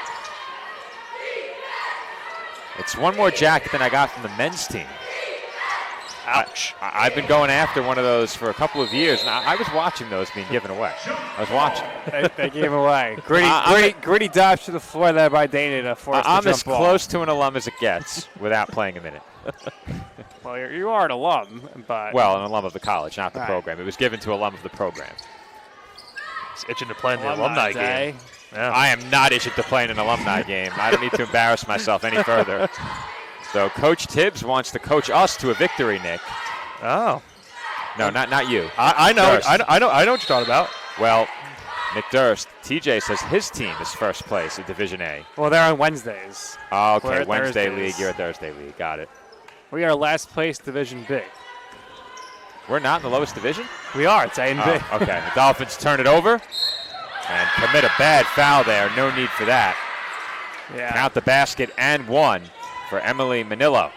It's one more jacket than I got from the men's team. Ouch. I've been going after one of those for a couple of years, and I was watching those being given away. I was watching. They gave away. Gritty dive to the floor there by Dana to force the jump I'm as ball. close to an alum as it gets without playing a minute. Well, you are an alum, but... Well, an alum of the college, not the program. It was given to alum of the program. It's itching to play in the alumni game. Yeah. I am not itching to play in an alumni game. I don't need to embarrass myself any further. So Coach Tibbs wants to coach us to a victory, Nick. Oh. No, not you. I know what you're talking about. Well, Nick Durst, TJ says his team is first place in Division A. Well, they're on Wednesdays. Oh, okay, We're at Wednesday Thursdays. League, you're at Thursday League. Got it. We are last place Division B. We're not in the lowest division? We are. It's A and B. Oh, okay. The Dolphins turn it over and commit a bad foul there. No need for that. Yeah. Count the basket and one for Emily Manillo.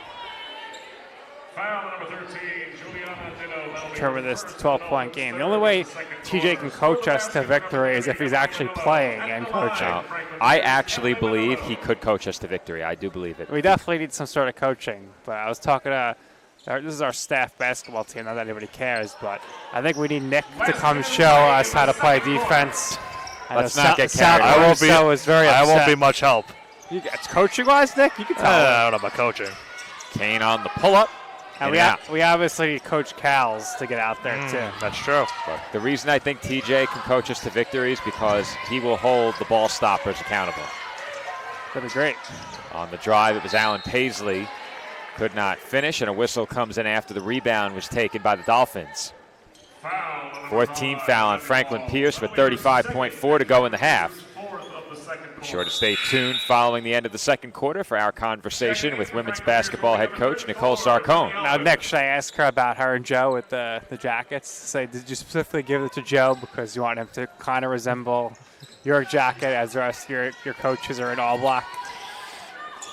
Foul number 13, Juliana Dino. Determine this 12-point game. The only way TJ can coach us to victory is if he's actually playing and coaching. I actually believe he could coach us to victory. I do believe it. We definitely need some sort of coaching. But I was talking to this is our staff basketball team. Not that anybody cares, but I think we need Nick to come show us how to play defense. Let's not get carried away. I won't be much help. It's coaching-wise, Nick? You can tell. I don't know about coaching. Kane on the pull-up. And we obviously coach Cal's to get out there, too. That's true. But the reason I think TJ can coach us to victory is because he will hold the ball stoppers accountable. That'd be great. On the drive, it was Alan Paisley. Could not finish, and a whistle comes in after the rebound was taken by the Dolphins. Fourth team foul on Franklin Pierce with 35.4 to go in the half. Be sure to stay tuned following the end of the second quarter for our conversation with women's basketball head coach Nicole Sarcone. Now, Nick, should I ask her about her and Joe with the jackets? Say, did you specifically give it to Joe because you want him to kind of resemble your jacket as the rest of your coaches are in all black?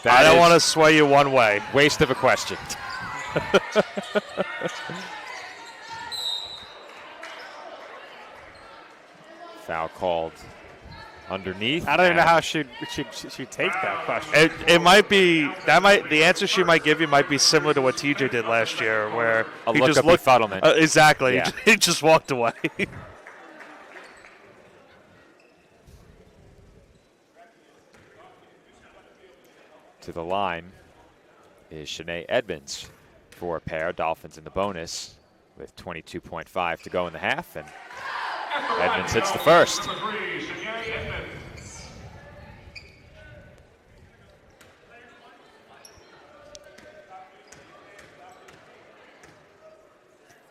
I don't want to sway you one way. Waste of a question. Foul called underneath. I don't even know how she'd take that question. It might be the answer she might give you might be similar to what TJ did last year, where he just looked befuddlement. Exactly. Yeah. He just walked away. To the line is Shanae Edmonds for a pair. Dolphins in the bonus with 22.5 to go in the half, and Edmonds hits the first.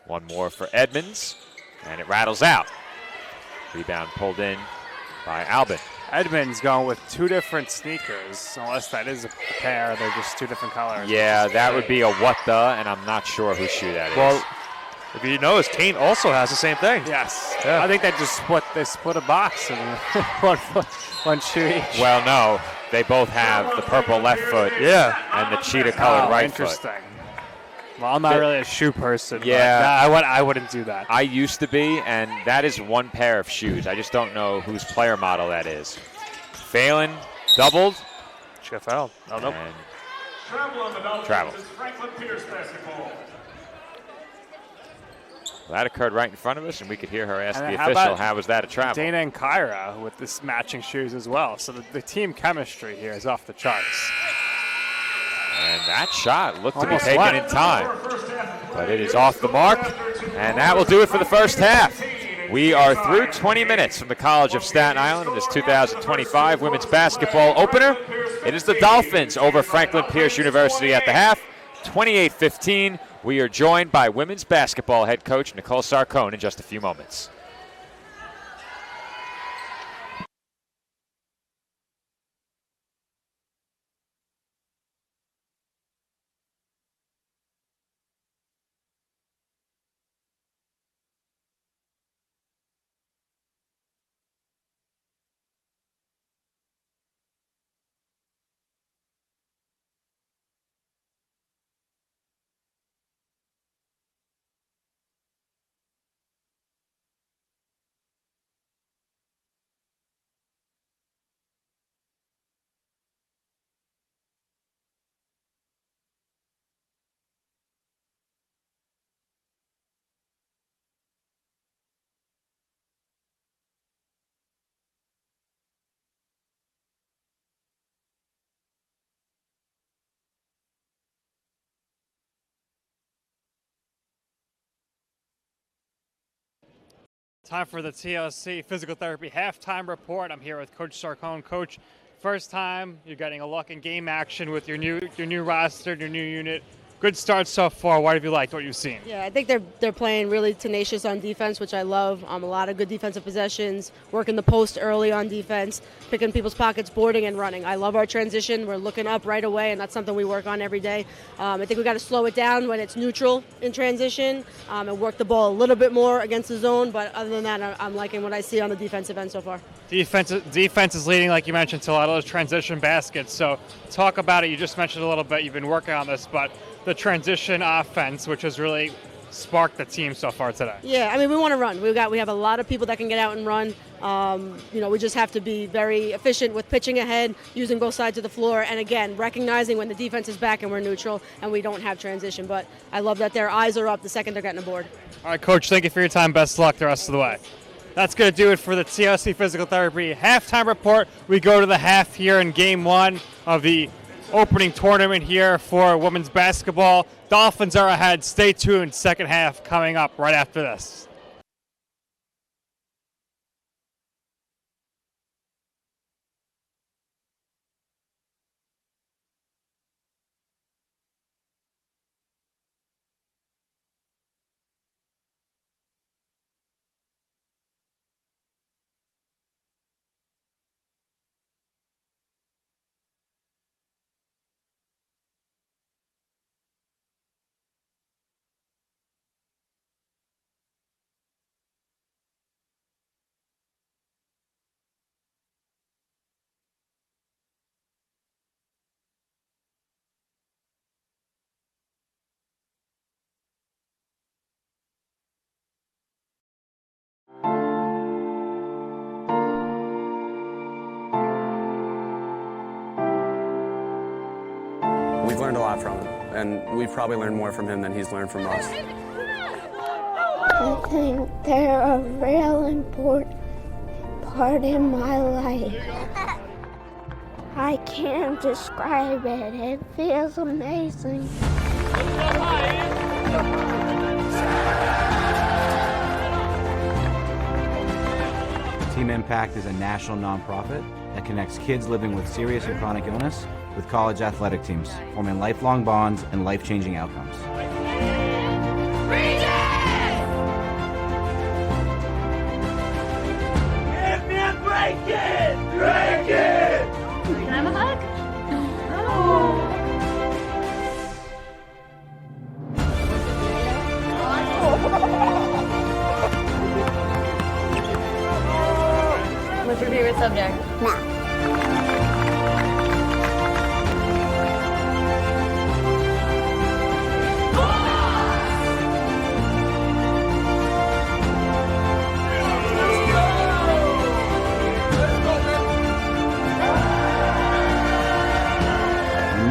One more for Edmonds, and it rattles out. Rebound pulled in by Albin. Edmonds going with two different sneakers, unless that is a pair. They're just two different colors. Yeah, that would be a what the, and I'm not sure whose shoe that is. Well, if you notice, Kane also has the same thing. Yes. Yeah. I think they split a box and one shoe each. Well, no, they both have the purple left foot and the cheetah-colored right interesting. foot. Well, I'm not really a shoe person. Yeah. But I wouldn't do that. I used to be, and that is one pair of shoes. I just don't know whose player model that is. Phelan doubled. She got fouled. Oh, nope. And Travel on the Dolphins. Travel. It's Franklin Pierce basketball. Well, that occurred right in front of us, and we could hear her ask And the how official, about how was that a travel? Dana and Kyra with this matching shoes as well. So the team chemistry here is off the charts. And that shot looked to be Almost taken went. in time, but it is off the mark, and that will do it for the first half. We are through 20 minutes from the College of Staten Island in this 2025 women's basketball opener. It is the Dolphins over Franklin Pierce University at the half, 28-15. We are joined by women's basketball head coach Nicole Sarcone in just a few moments. Time for the TLC Physical Therapy Halftime Report. I'm here with Coach Sarcone. Coach, first time you're getting a look in game action with your new roster, your new unit. Good start so far. What have you liked? What you've seen? Yeah, I think they're playing really tenacious on defense, which I love. A lot of good defensive possessions, working the post early on defense, picking people's pockets, boarding and running. I love our transition. We're looking up right away, and that's something we work on every day. I think we got to slow it down when it's neutral in transition and work the ball a little bit more against the zone. But other than that, I'm liking what I see on the defensive end so far. Defense is leading, like you mentioned, to a lot of those transition baskets. So talk about it. You just mentioned a little bit. You've been working on this, but the transition offense, which has really sparked the team so far today. Yeah, I mean, we want to run. We have a lot of people that can get out and run. We just have to be very efficient with pitching ahead, using both sides of the floor, and again, recognizing when the defense is back and we're neutral and we don't have transition. But I love that their eyes are up the second they're getting aboard. All right, Coach, thank you for your time. Best of luck the rest of the way. That's going to do it for the TLC Physical Therapy Halftime Report. We go to the half here in Game 1 of the opening tournament here for women's basketball. Dolphins are ahead. Stay tuned. Second half coming up right after this. We've learned a lot from him, and we've probably learned more from him than he's learned from us. I think they're a real important part in my life. I can't describe it. It feels amazing. Team Impact is a national nonprofit that connects kids living with serious and chronic illness with college athletic teams, forming lifelong bonds and life-changing outcomes. Give me a break it! Break it! Can I have a hug? No.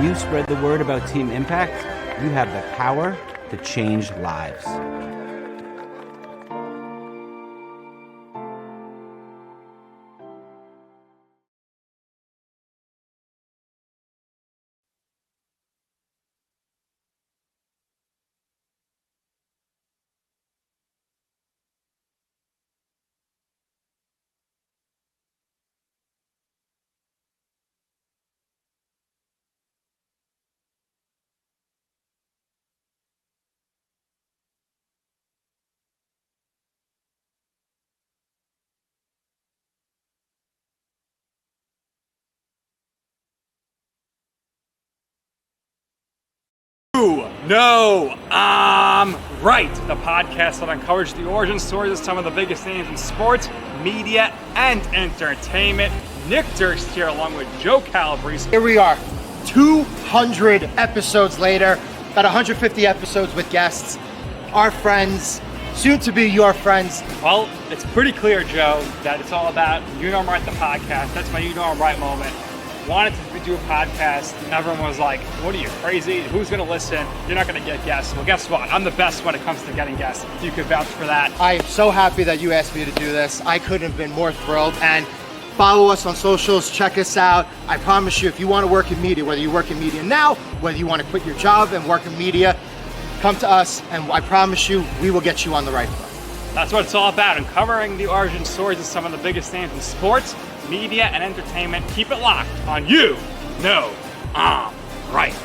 you spread the word about Team Impact, you have the power to change lives. No, I'm right. The podcast that uncovers the origin stories of some of the biggest names in sports, media, and entertainment. Nick Durst here along with Joe Calabrese. Here we are, 200 episodes later, about 150 episodes with guests, our friends, soon to be your friends. Well, it's pretty clear, Joe, that it's all about You Know I'm Right, the podcast. That's my You Know I'm Right moment. Wanted to do a podcast, and everyone was like, what are you, crazy? Who's going to listen? You're not going to get guests. Well, guess what? I'm the best when it comes to getting guests. You could vouch for that. I am so happy that you asked me to do this. I couldn't have been more thrilled. And follow us on socials, check us out. I promise you, if you want to work in media, whether you work in media now, whether you want to quit your job and work in media, come to us, and I promise you, we will get you on the right foot. That's what it's all about, uncovering the origin stories of some of the biggest names in sports, media, and entertainment. Keep it locked on You Know I'm Right.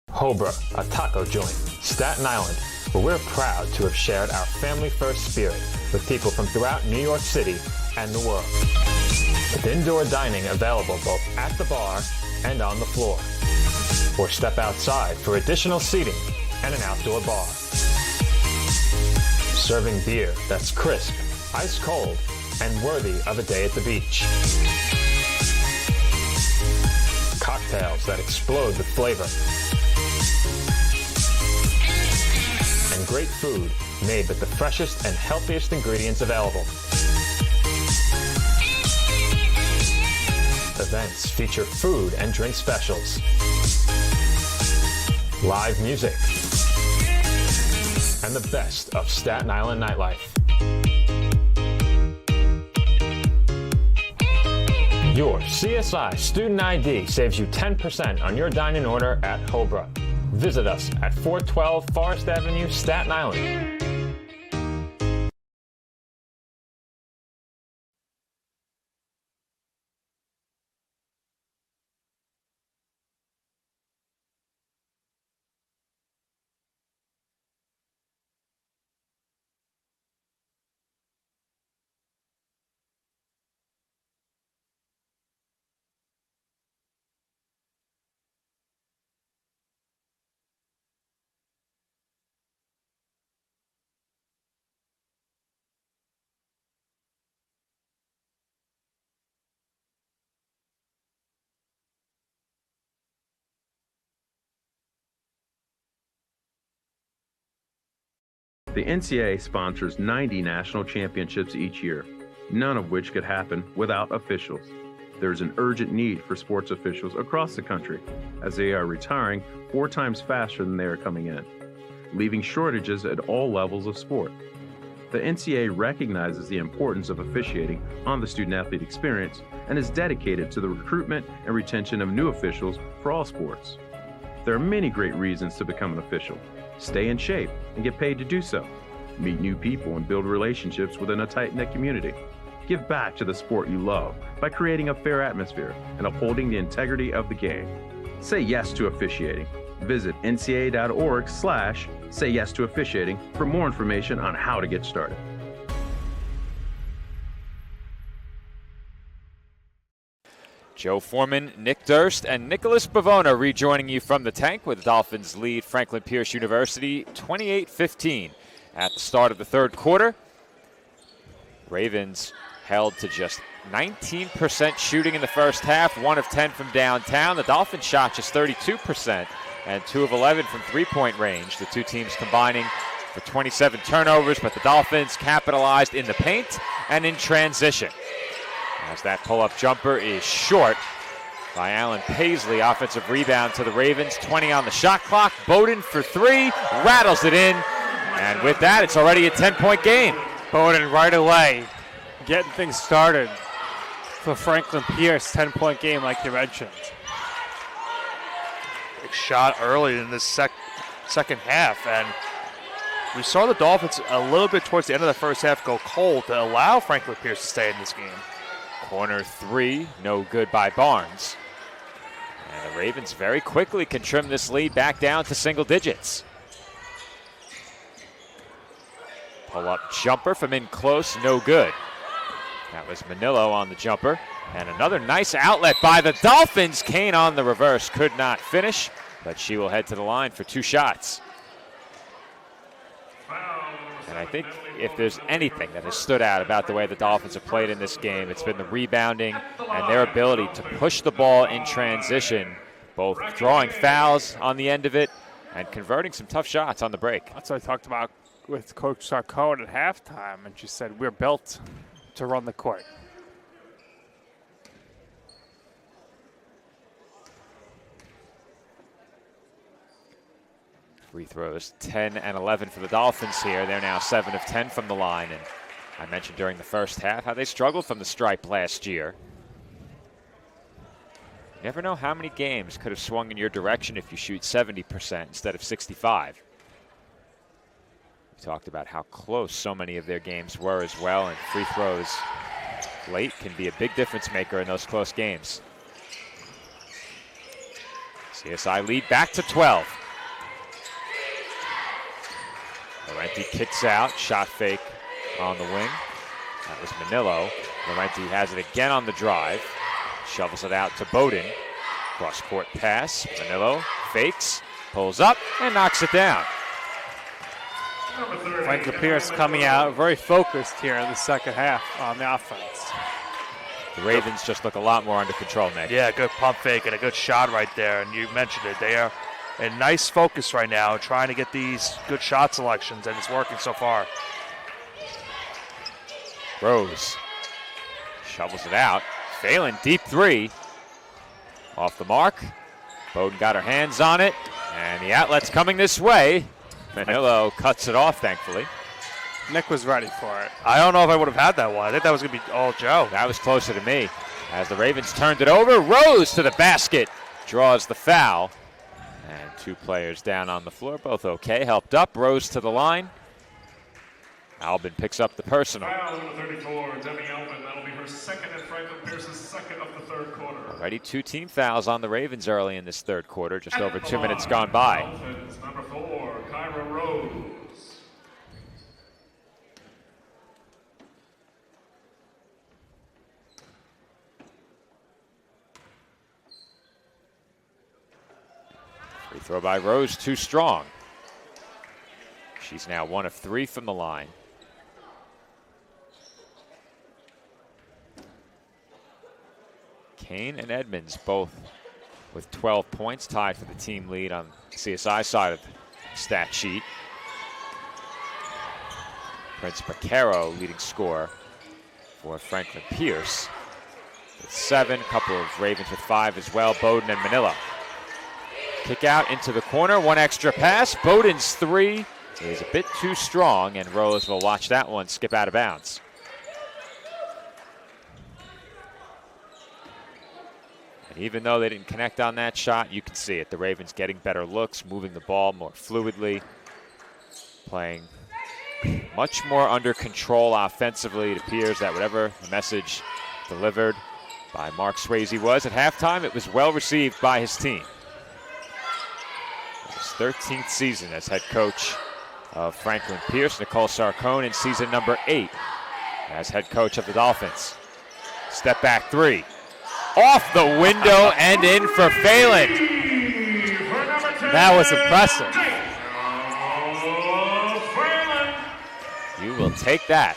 Hobra, a taco joint, Staten Island, where we're proud to have shared our family-first spirit with people from throughout New York City and the world. With indoor dining available both at the bar and on the floor. Or step outside for additional seating and an outdoor bar. Serving beer that's crisp, ice cold, and worthy of a day at the beach. Cocktails that explode with flavor. And great food made with the freshest and healthiest ingredients available. Events feature food and drink specials, live music, and the best of Staten Island nightlife. Your CSI Student ID saves you 10% on your dine-in order at Hobra. Visit us at 412 Forest Avenue, Staten Island. The NCAA sponsors 90 national championships each year, none of which could happen without officials. There's an urgent need for sports officials across the country, as they are retiring 4 times faster than they are coming in, leaving shortages at all levels of sport. The NCAA recognizes the importance of officiating on the student-athlete experience and is dedicated to the recruitment and retention of new officials for all sports. There are many great reasons to become an official. Stay in shape and get paid to do so. Meet new people and build relationships within a tight-knit community. Give back to the sport you love by creating a fair atmosphere and upholding the integrity of the game. Say yes to officiating. Visit ncaa.org/say yes to officiating for more information on how to get started. Joe Foreman, Nick Durst, and Nicholas Bavona rejoining you from the tank with the Dolphins lead Franklin Pierce University 28-15 at the start of the third quarter. Ravens held to just 19% shooting in the first half, 1 of 10 from downtown. The Dolphins shot just 32%, and 2 of 11 from three-point range. The two teams combining for 27 turnovers, but the Dolphins capitalized in the paint and in transition. As that pull-up jumper is short by Allen Paisley. Offensive rebound to the Ravens. 20 on the shot clock. Bowden for 3, rattles it in. And with that, it's already a 10-point game. Bowden right away getting things started for Franklin Pierce. 10-point game like you mentioned. Big shot early in this second half. And we saw the Dolphins a little bit towards the end of the first half go cold to allow Franklin Pierce to stay in this game. Corner 3, no good by Barnes. And the Ravens very quickly can trim this lead back down to single digits. Pull-up jumper from in close, no good. That was Manillo on the jumper. And another nice outlet by the Dolphins. Kane on the reverse, could not finish, but she will head to the line for 2 shots. And I think if there's anything that has stood out about the way the Dolphins have played in this game, it's been the rebounding and their ability to push the ball in transition, both drawing fouls on the end of it and converting some tough shots on the break. That's what I talked about with Coach Sarkone at halftime, and she said, we're built to run the court. Free throws 10 and 11 for the Dolphins here. They're now 7 of 10 from the line. And I mentioned during the first half how they struggled from the stripe last year. You never know how many games could have swung in your direction if you shoot 70% instead of 65%. We talked about how close so many of their games were as well, and free throws late can be a big difference maker in those close games. CSI lead back to 12. Laurenti kicks out, shot fake on the wing. That was Manillo. Laurenti has it again on the drive. Shovels it out to Bowden. Cross-court pass. Manillo fakes, pulls up, and knocks it down. Franklin Pierce coming out very focused here in the second half on the offense. The Ravens just look a lot more under control, Nick. Yeah, good pump fake and a good shot right there. And you mentioned it. They are in nice focus right now, trying to get these good shot selections, and it's working so far. Rose shovels it out. Phelan, deep 3. Off the mark. Bowden got her hands on it, and the outlet's coming this way. Manillo cuts it off, thankfully. Nick was ready for it. I don't know if I would have had that one. I think that was going to be all Joe. That was closer to me. As the Ravens turned it over, Rose to the basket, draws the foul. And 2 players down on the floor, both okay. Helped up, Rose to the line. Albin picks up the personal. Foul number 34, Demi Albin. That'll be her second and Franklin Pierce's second of the third quarter. Already 2 team fouls on the Ravens early in this third quarter, just over 2 minutes gone by. Dolphins, number 4, Kyra Rose. Free throw by Rose, too strong. She's now 1 of 3 from the line. Kane and Edmonds both with 12 points, tied for the team lead on the CSI side of the stat sheet. Prince Baquero leading scorer for Franklin Pierce with 7, a couple of Ravens with 5 as well, Bowden and Manillo. Kick out into the corner, 1 extra pass. Bowden's 3 is a bit too strong, and Rose will watch that one skip out of bounds. And even though they didn't connect on that shot, you can see it. The Ravens getting better looks, moving the ball more fluidly, playing much more under control offensively. It appears that whatever the message delivered by Mark Swayze was at halftime, it was well received by his team. His 13th season as head coach of Franklin Pierce, Nicole Sarkone in season number 8 as head coach of the Dolphins. Step back 3. Off the window and in for Phelan. That was impressive. You will take that.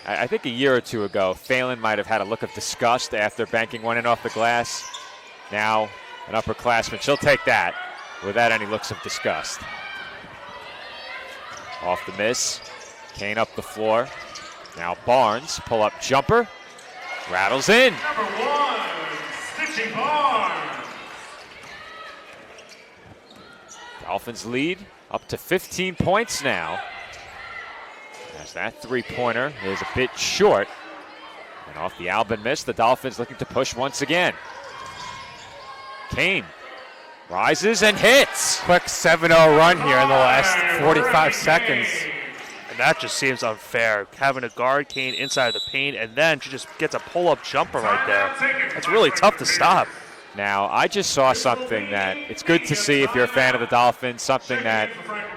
I think a year or two ago, Phelan might have had a look of disgust after banking one in off the glass. Now, an upperclassman, she'll take that. without any looks of disgust. Off the miss. Kane up the floor. Now Barnes, pull-up jumper. Rattles in. Number 1, Stitchy Barnes. Dolphins lead up to 15 points now. As that three-pointer is a bit short. And off the Albin miss, the Dolphins looking to push once again. Kane rises and hits. Quick 7-0 run here in the last 45 seconds. And that just seems unfair. Having a guard Kane inside of the paint, and then she just gets a pull-up jumper right there. That's really tough to stop. Now, I just saw something that it's good to see if you're a fan of the Dolphins, something that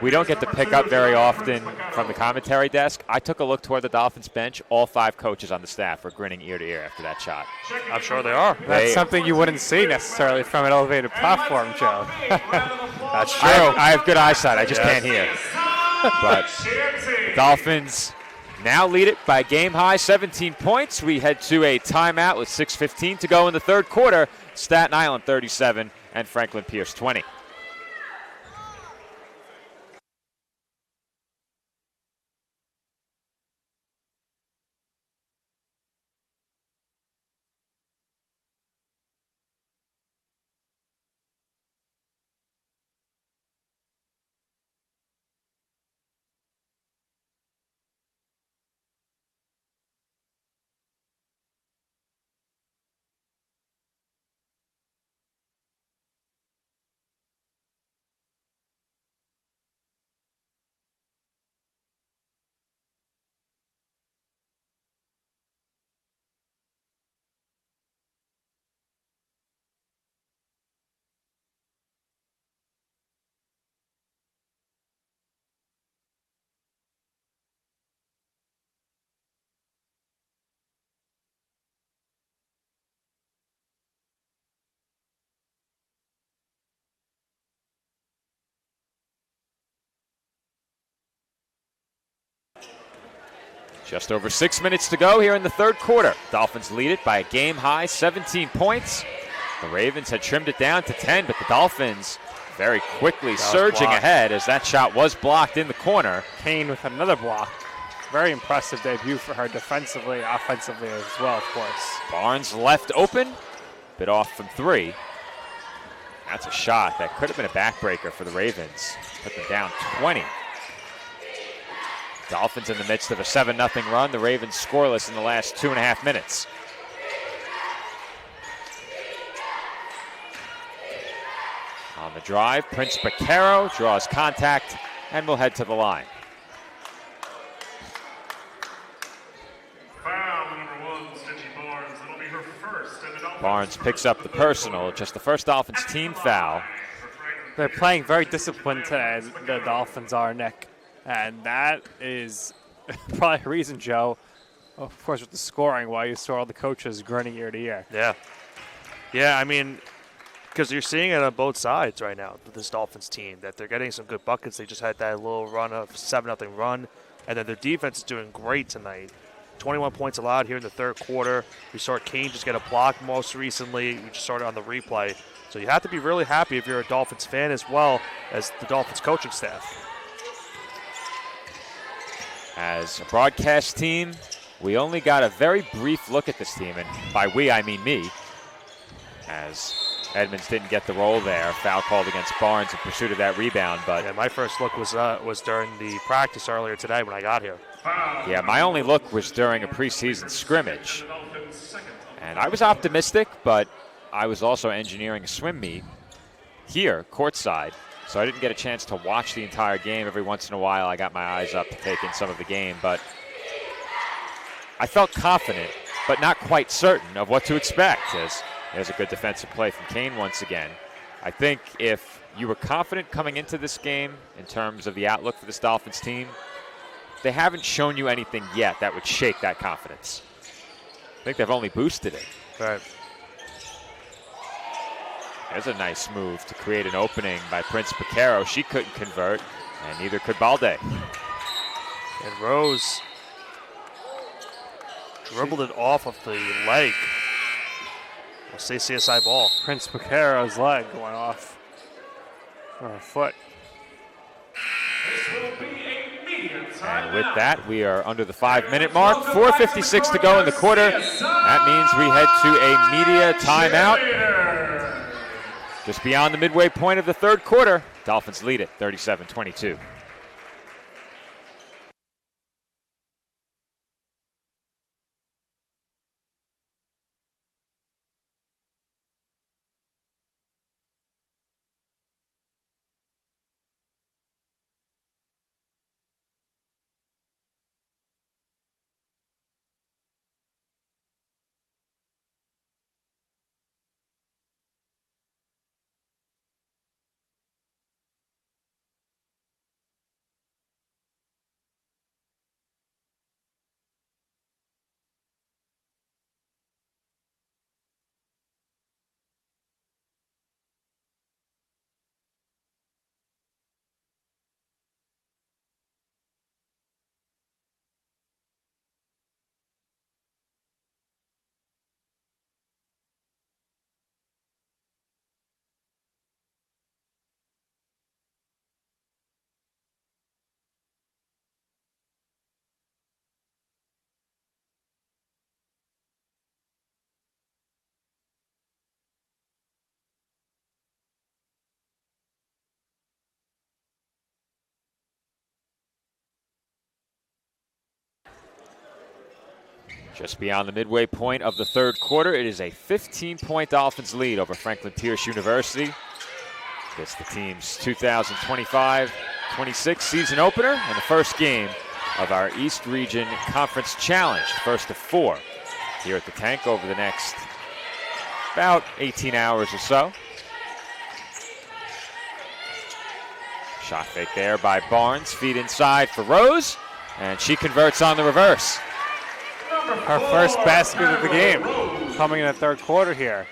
we don't get to pick up very often from the commentary desk. I took a look toward the Dolphins bench. All 5 coaches on the staff were grinning ear to ear after that shot. I'm sure they are. That's something you wouldn't see necessarily from an elevated platform, Joe. That's true. I have good eyesight. I just can't hear. But Dolphins now lead it by game-high 17 points. We head to a timeout with 6:15 to go in the third quarter. Staten Island 37 and Franklin Pierce 20. Just over 6 minutes to go here in the third quarter. Dolphins lead it by a game-high 17 points. The Ravens had trimmed it down to 10, but the Dolphins very quickly surging ahead as that shot was blocked in the corner. Kane with another block. Very impressive debut for her defensively, offensively as well, of course. Barnes left open, bit off from 3. That's a shot that could have been a backbreaker for the Ravens. Put them down 20. Dolphins in the midst of a 7-0 run. The Ravens scoreless in the last 2.5 minutes. On the drive, Prince Baquero draws contact and will head to the line. Foul, number 1, Stitchy Barnes. That'll be her first. And the Dolphins Barnes picks up the personal, just the first Dolphins team foul. They're playing very disciplined today, the Dolphins are, Nick. And that is probably a reason, Joe, of course, with the scoring, why you saw all the coaches grinning ear to ear. Yeah. Yeah, I mean, because you're seeing it on both sides right now with this Dolphins team, that they're getting some good buckets. They just had that little run of 7-0 run, and then their defense is doing great tonight. 21 points allowed here in the third quarter. We saw Kane just get a block most recently. We just saw it on the replay. So you have to be really happy if you're a Dolphins fan as well as the Dolphins coaching staff. As a broadcast team, we only got a very brief look at this team, and by we, I mean me, as Edmonds didn't get the roll there. Foul called against Barnes in pursuit of that rebound. But yeah, my first look was during the practice earlier today when I got here. Yeah, my only look was during a preseason scrimmage. And I was optimistic, but I was also engineering a swim meet here, courtside. So I didn't get a chance to watch the entire game. Every once in a while, I got my eyes up to take in some of the game. But I felt confident, but not quite certain of what to expect. As there's a good defensive play from Kane once again. I think if you were confident coming into this game in terms of the outlook for this Dolphins team, they haven't shown you anything yet that would shake that confidence. I think they've only boosted it. Right. There's a nice move to create an opening by Prince Baquero. She couldn't convert, and neither could Balde. And Rose dribbled it off of the leg. We'll say CSI ball. Prince Baquero's leg going off. Or a foot. And with that, we are under the 5-minute mark. 4:56 to go in the quarter. That means we head to a media timeout. Just beyond the midway point of the third quarter, Dolphins lead it 37-22. Just beyond the midway point of the third quarter, it is a 15-point Dolphins lead over Franklin Pierce University. It's the team's 2025-26 season opener and the first game of our East Region Conference Challenge, first of 4 here at the Tank over the next about 18 hours or so. Shot fake there by Barnes, feed inside for Rose, and she converts on the reverse. Her first basket of the game coming in the third quarter here.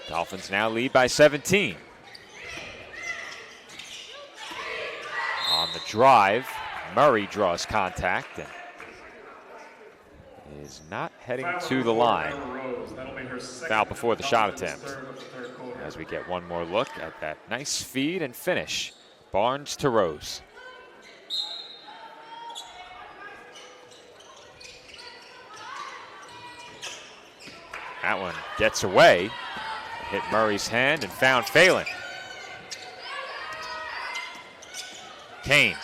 Dolphins now lead by 17. On the drive, Murray draws contact and is not heading to the line. Foul before the shot attempt. As we get one more look at that nice feed and finish. Barnes to Rose. That one gets away. Hit Murray's hand and found Phelan. Kane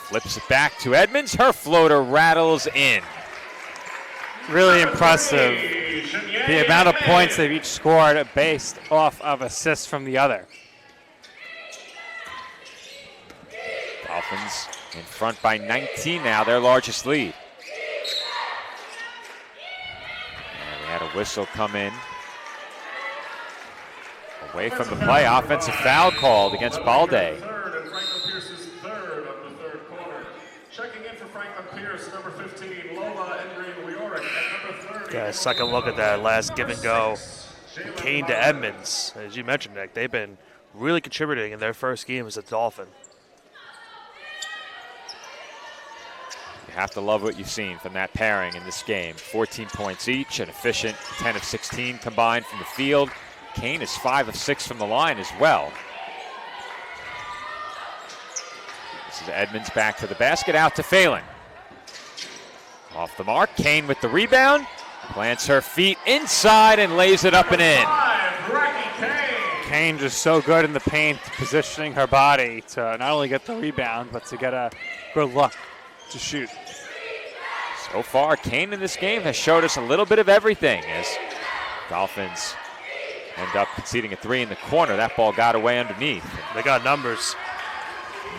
flips it back to Edmonds. Her floater rattles in. Really impressive. The amount of points they've each scored based off of assists from the other. Dolphins in front by 19 now, their largest lead. And we had a whistle come in. Away from the play, offensive foul called against Balde. Yeah, a second look at that last give and go. Kane to Edmonds, as you mentioned, Nick, they've been really contributing in their first game as a Dolphin. You have to love what you've seen from that pairing in this game. 14 points each, an efficient 10 of 16 combined from the field. Kane is 5 of 6 from the line as well. This is Edmonds back to the basket, out to Phelan. Off the mark, Kane with the rebound. Plants her feet inside and lays it up and in. Kane just so good in the paint, positioning her body to not only get the rebound, but to get a good look to shoot. So far, Kane in this game has showed us a little bit of everything as Dolphins end up conceding a 3 in the corner. That ball got away underneath. They got numbers.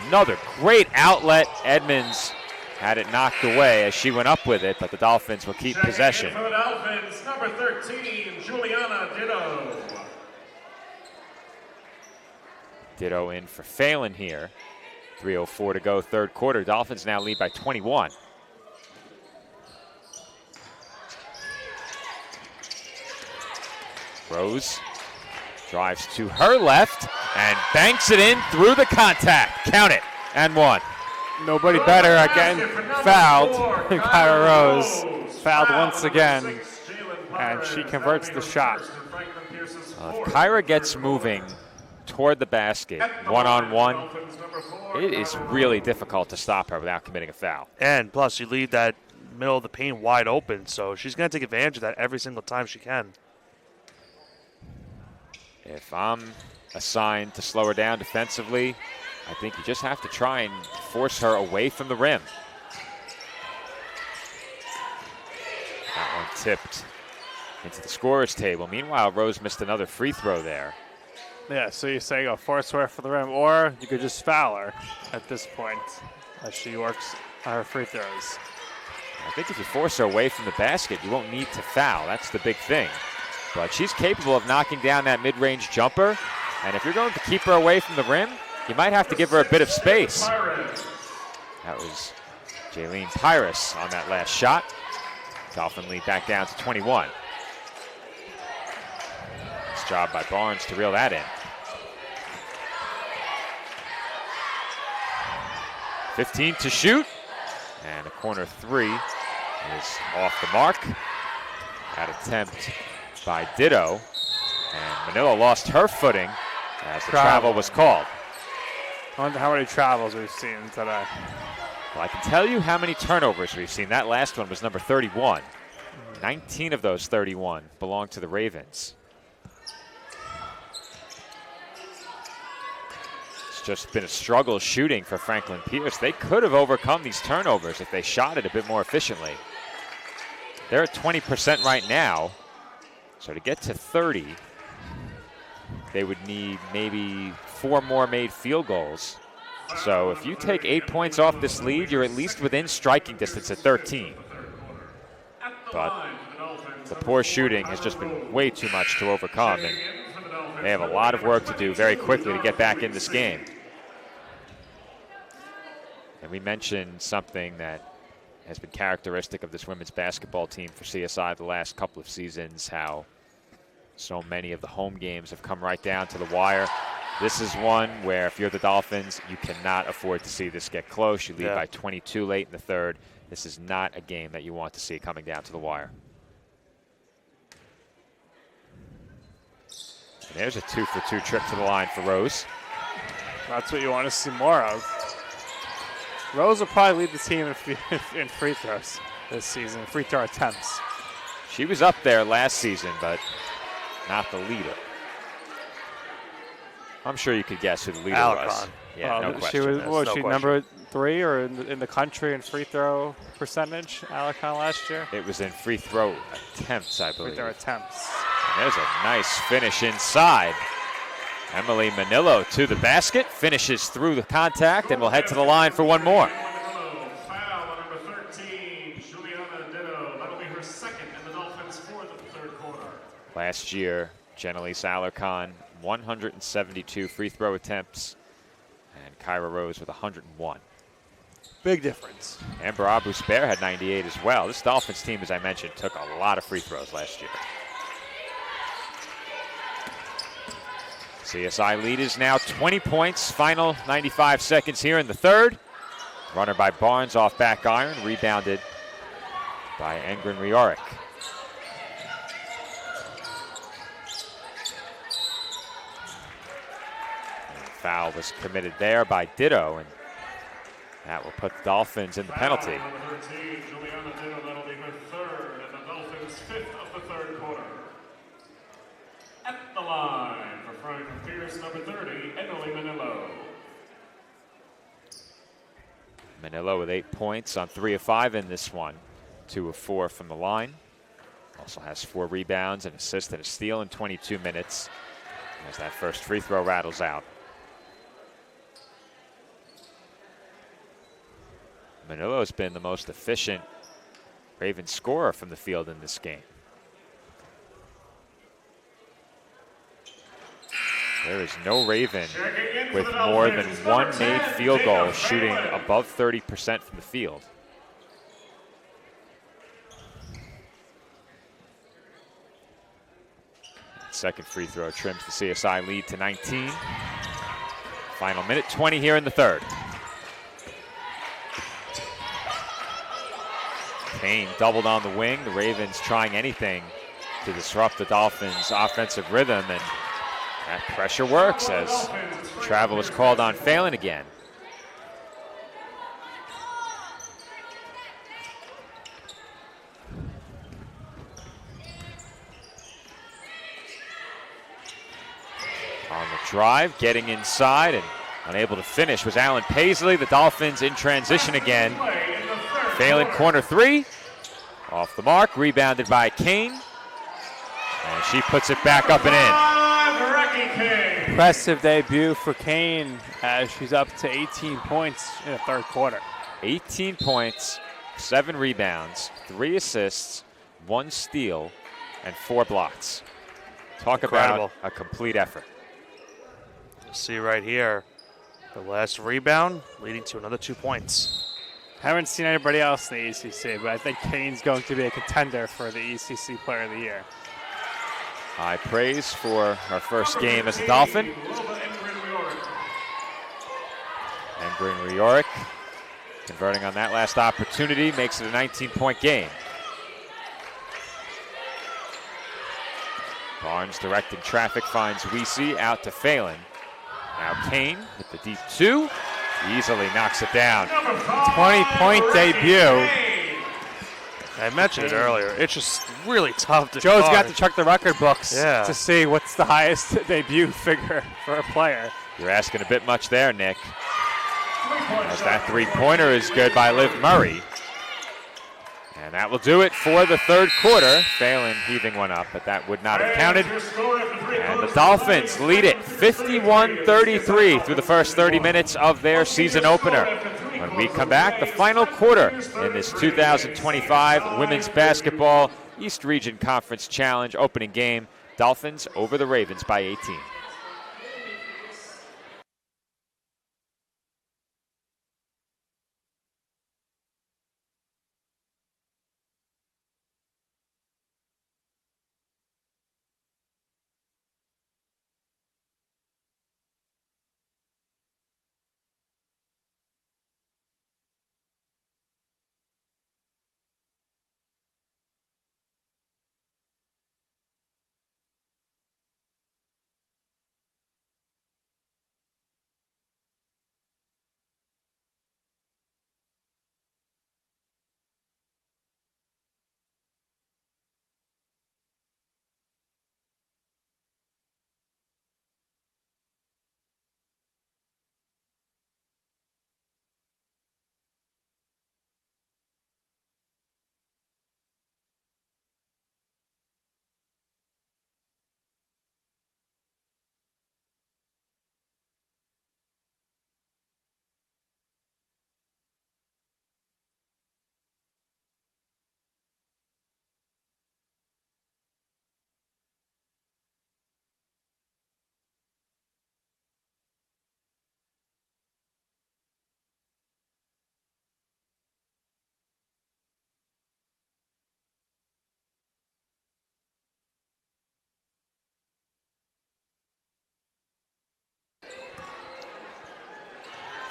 Another great outlet. Edmonds had it knocked away as she went up with it, but the Dolphins will keep possession. For the Dolphins, number 13, Juliana Ditto. Ditto in for Phelan here. 3:04 to go, third quarter. Dolphins now lead by 21. Rose drives to her left and banks it in through the contact. Count it, and one. Nobody better at getting fouled. Kyra Rose fouled once again and she converts the shot. If Kyra gets moving toward the basket, one-on-one, it is really difficult to stop her without committing a foul. And plus, you leave that middle of the paint wide open, so she's going to take advantage of that every single time she can. If I'm assigned to slow her down defensively, I think you just have to try and force her away from the rim. That one tipped into the scorer's table. Meanwhile, Rose missed another free throw there. Yeah, so you say force her for the rim, or you could just foul her at this point as she works her free throws. I think if you force her away from the basket, you won't need to foul. That's the big thing. But she's capable of knocking down that mid-range jumper. And if you're going to keep her away from the rim, you might have to give her a bit of space. That was Jaylene Pyrus on that last shot. Dolphin lead back down to 21. Nice job by Barnes to reel that in. 15 to shoot. And a corner three is off the mark. That attempt by Ditto. And Manila lost her footing as the travel was called. I wonder how many travels we've seen today. Well, I can tell you how many turnovers we've seen. That last one was number 31. 19 of those 31 belong to the Ravens. It's just been a struggle shooting for Franklin Pierce. They could have overcome these turnovers if they shot it a bit more efficiently. They're at 20% right now. So to get to 30, they would need maybe 4 more made field goals. So if you take 8 points off this lead, you're at least within striking distance at 13. But the poor shooting has just been way too much to overcome, and they have a lot of work to do very quickly to get back in this game. And we mentioned something that has been characteristic of this women's basketball team for CSI the last couple of seasons, how so many of the home games have come right down to the wire. This is one where if you're the Dolphins, you cannot afford to see this get close. You lead by 22 late in the third. This is not a game that you want to see coming down to the wire. And there's a 2-for-2 trip to the line for Rose. That's what you want to see more of. Rose will probably lead the team in free throws this season, free throw attempts. She was up there last season, but not the leader. I'm sure you could guess who the leader was. Yeah, no question. Was she number 3 or in the country in free throw percentage, Alarcon, last year? It was in free throw attempts, I believe. Free throw attempts. And there's a nice finish inside. Emily Manillo to the basket, finishes through the contact, and will head to the line for one more. Foul on number 13, Juliana Ditto. That'll be her second in the Dolphins' fourth of the third quarter. Last year, Jenelise Alarcon, 172 free throw attempts, and Kyra Rose with 101. Big difference. Amber Abu-Spair had 98 as well. This Dolphins team, as I mentioned, took a lot of free throws last year. CSI lead is now 20 points. Final 95 seconds here in the third. Runner by Barnes off back iron, rebounded by Engren Riorik. Foul was committed there by Ditto, and that will put the Dolphins in the penalty. Number 13, Juliana Ditto. That'll be her third and the Dolphins' fifth of the third quarter. At the line for Franklin Pierce, number 30, Emily Manillo. Manillo with 8 points on 3 of 5 in this one. 2 of 4 from the line. Also has 4 rebounds, an assist, and a steal in 22 minutes as that first free throw rattles out. Manillo has been the most efficient Raven scorer from the field in this game. There is no Raven with more than 1 made field goal shooting above 30% from the field. Second free throw trims the CSI lead to 19. Final minute 20 here in the third. Kane doubled on the wing. The Ravens trying anything to disrupt the Dolphins' offensive rhythm, and that pressure works as travel is called on Phelan again. On the drive, getting inside and unable to finish was Alan Paisley. The Dolphins in transition again. Phelan corner three. Off the mark, rebounded by Kane. And she puts it back up and in. Impressive debut for Kane as she's up to 18 points in the third quarter. 18 points, 7 rebounds, 3 assists, 1 steal, and 4 blocks. Talk Incredible. about a complete effort. See right here, the last rebound leading to another 2 points. Haven't seen anybody else in the ECC, but I think Kane's going to be a contender for the ECC Player of the Year. High praise for her first game as a Dolphin. Engren Rioric converting on that last opportunity makes it a 19-point game. Barnes directing traffic, finds Weesey out to Phelan. Now Kane with the deep 2. Easily knocks it down. 20-point debut. I mentioned it earlier. It's just really tough to Joe's guard. got to check the record books Yeah. to see what's the highest debut figure for a player. You're asking a bit much there, Nick. As that three-pointer is good by Liv Murray. And that will do it for the third quarter. Phelan heaving one up, but that would not have counted. And the Dolphins lead it 51-33 through the first 30 minutes of their season opener. When we come back, the final quarter in this 2025 Women's Basketball East Region Conference Challenge opening game. Dolphins over the Ravens by 18.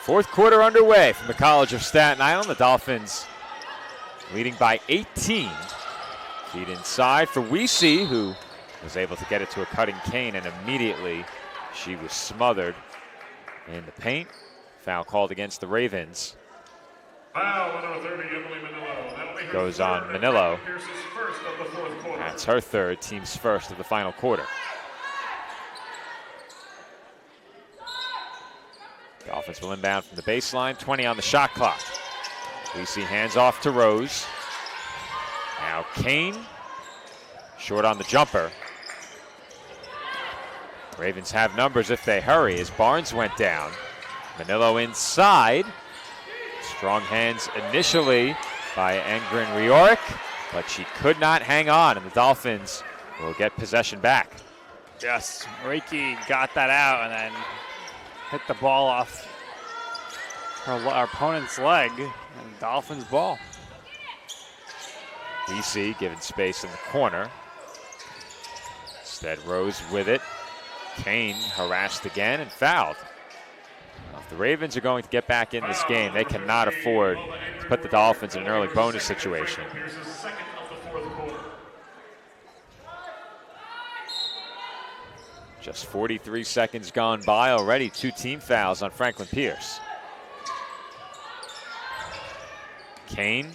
Fourth quarter underway from the College of Staten Island. The Dolphins leading by 18. Feed inside for Weesey, who was able to get it to a cutting Kane, and immediately she was smothered in the paint. Foul called against the Ravens. Foul on number 30, Emily Manillo. That'll be her Goes third, on and Manillo. Pierce's first of the fourth quarter. That's her third, team's first of the final quarter. Dolphins will inbound from the baseline, 20 on the shot clock. Weesey hands off to Rose. Now Kane, short on the jumper. Ravens have numbers if they hurry as Barnes went down. Manillo inside. Strong hands initially by Engren Rioric, but she could not hang on, and the Dolphins will get possession back. Yes, Reiki got that out and then hit the ball off her opponent's leg, and Dolphins ball. Weesey given space in the corner. Instead, Rose with it. Kane harassed again and fouled. If the Ravens are going to get back in this game, they cannot afford to put the Dolphins in an early bonus situation. Just 43 seconds gone by already. 2 team fouls on Franklin Pierce. Kane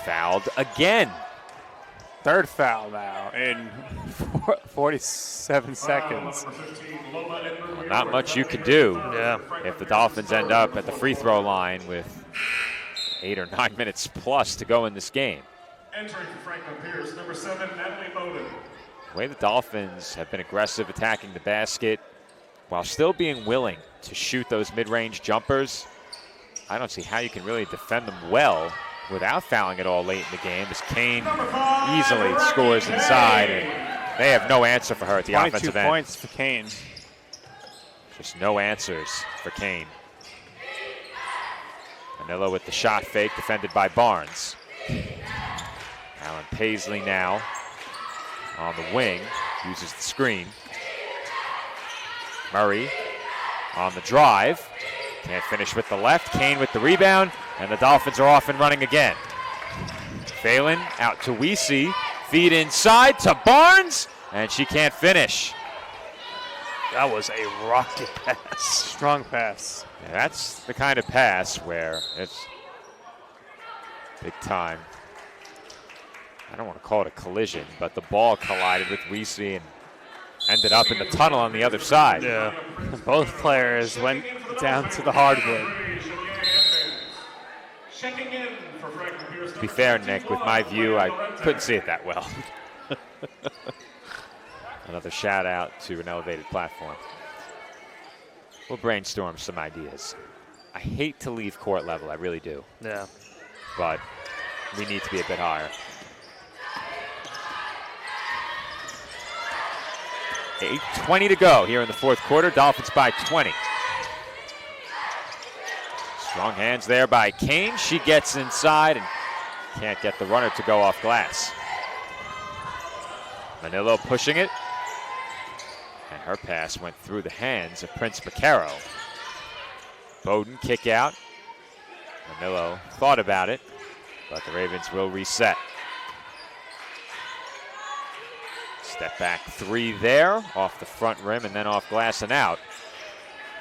fouled again. Third foul now in 47 seconds. Well, not much you can do if the Dolphins end up at the free throw line with 8 or 9 minutes plus to go in this game. Entering for Franklin Pierce, number 7, Natalie Bowden. The way the Dolphins have been aggressive attacking the basket while still being willing to shoot those mid-range jumpers, I don't see how you can really defend them well without fouling at all late in the game, as Kane easily scores inside, and they have no answer for her at the offensive end. 22 points for Kane. Just no answers for Kane. Manila with the shot fake, defended by Barnes. Alan Paisley now on the wing, uses the screen. Murray on the drive. Can't finish with the left. Kane with the rebound, and the Dolphins are off and running again. Phelan out to Weesey. Feed inside to Barnes, and she can't finish. That was a rocket pass. Strong pass. Yeah, that's the kind of pass where it's big time. I don't want to call it a collision, but the ball collided with Weesey and ended up in the tunnel on the other side. Yeah. Both players went down to the hardwood. To be fair, Nick, with my view, I couldn't see it that well. Another shout out to an elevated platform. We'll brainstorm some ideas. I hate to leave court level, I really do. Yeah. But we need to be a bit higher. 8:20 to go here in the fourth quarter. Dolphins by 20. Strong hands there by Kane. She gets inside and can't get the runner to go off glass. Manillo pushing it. And her pass went through the hands of Prince Baquero. Bowden kick out. Manillo thought about it, but the Ravens will reset. Step back three there, off the front rim and then off glass and out.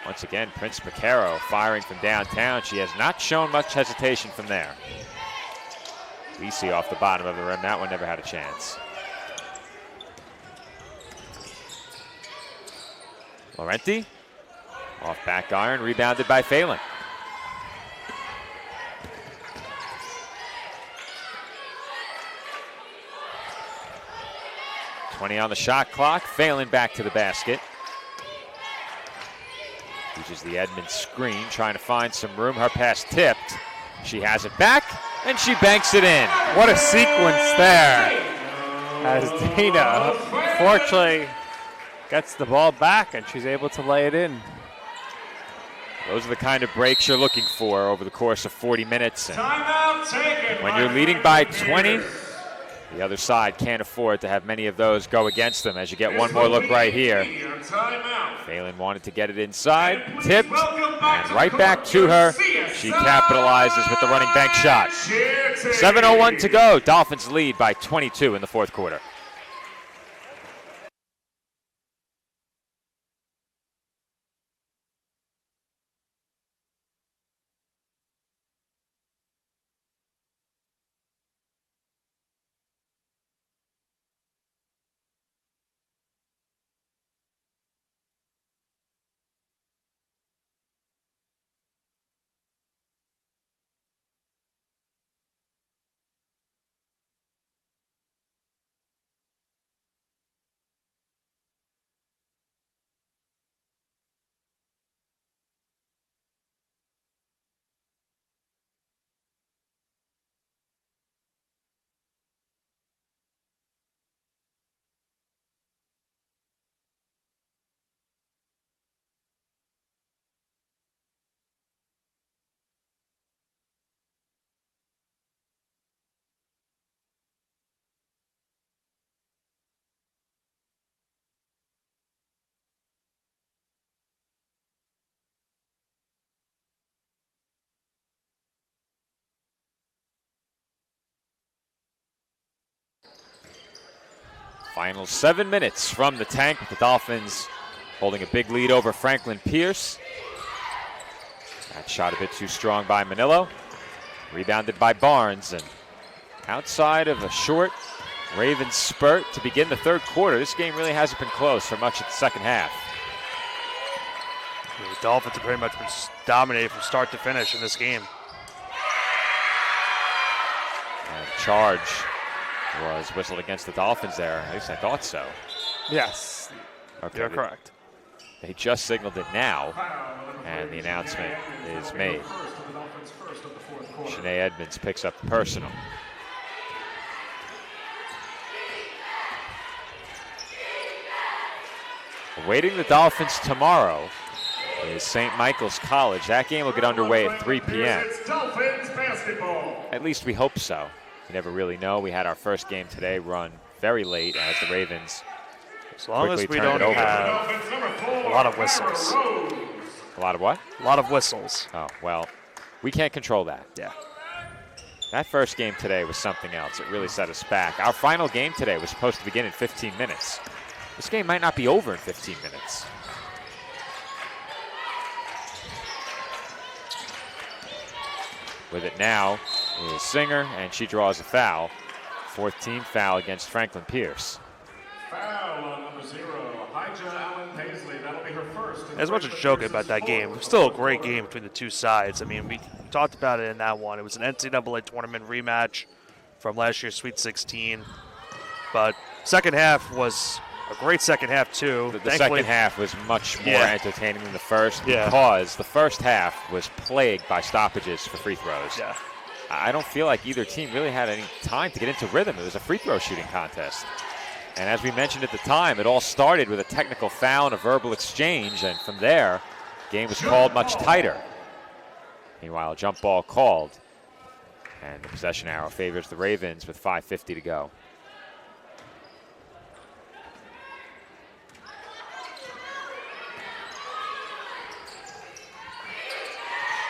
Once again, Prince Baquero firing from downtown. She has not shown much hesitation from there. Weesey off the bottom of the rim. That one never had a chance. Laurenti off back iron, rebounded by Phelan. On the shot clock. Phelan back to the basket. Uses the Edmonds screen, trying to find some room. Her pass tipped. She has it back, and she banks it in. What a sequence there. As Dana, fortunately, gets the ball back, and she's able to lay it in. Those are the kind of breaks you're looking for over the course of 40 minutes. And when you're leading by 20, the other side can't afford to have many of those go against them, as you get one more look right here. Phelan wanted to get it inside, tipped, and right back to her. She capitalizes with the running bank shot. 7:01 to go. Dolphins lead by 22 in the fourth quarter. Final 7 minutes from the tank with the Dolphins holding a big lead over Franklin Pierce. That shot a bit too strong by Manillo. Rebounded by Barnes, and outside of a short Ravens spurt to begin the third quarter, this game really hasn't been close for much of the second half. The Dolphins have pretty much been dominated from start to finish in this game. And charge was whistled against the Dolphins there. At least I thought so. Yes, okay, you're correct. They just signaled it now, and the announcement is made. Shanae Edmonds picks up the personal. Awaiting the Dolphins tomorrow is St. Michael's College. That game will get underway at 3 p.m. At least we hope so. You never really know. We had our first game today run very late as the Ravens as long as we don't have a lot of whistles. A lot of what? A lot of whistles. Oh, well, we can't control that. Yeah. That first game today was something else. It really set us back. Our final game today was supposed to begin in 15 minutes. This game might not be over in 15 minutes. With it now is Singer, and she draws a foul. 14th foul against Franklin Pierce. Foul on number 0, Hija Allen Paisley. That'll be her first. As much as joking about that game, it was still a great game between the two sides. I mean, we talked about it in that one. It was an NCAA tournament rematch from last year's Sweet 16. But second half was a great second half, too. The second half was much more entertaining than the first because the first half was plagued by stoppages for free throws. Yeah. I don't feel like either team really had any time to get into rhythm. It was a free throw shooting contest. And as we mentioned at the time, it all started with a technical foul and a verbal exchange, and from there, the game was called much tighter. Meanwhile, a jump ball called, and the possession arrow favors the Ravens with 5:50 to go.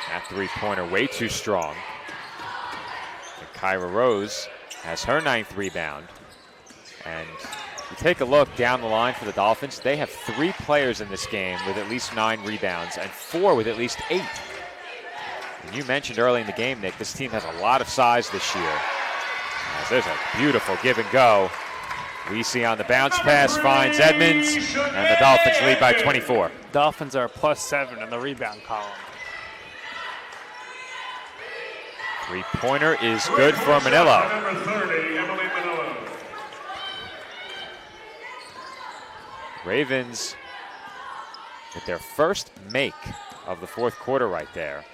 That three-pointer way too strong. And Kyra Rose has her 9th rebound. And you take a look down the line for the Dolphins, they have 3 players in this game with at least 9 rebounds and 4 with at least 8. And you mentioned early in the game, Nick, this team has a lot of size this year. As there's a beautiful give and go. We see on the bounce pass finds Edmonds, and the Dolphins lead by 24. Dolphins are +7 in the rebound column. Three-pointer is good for Manillo. Number 30, Emily Manillo. Ravens with their first make of the fourth quarter right there.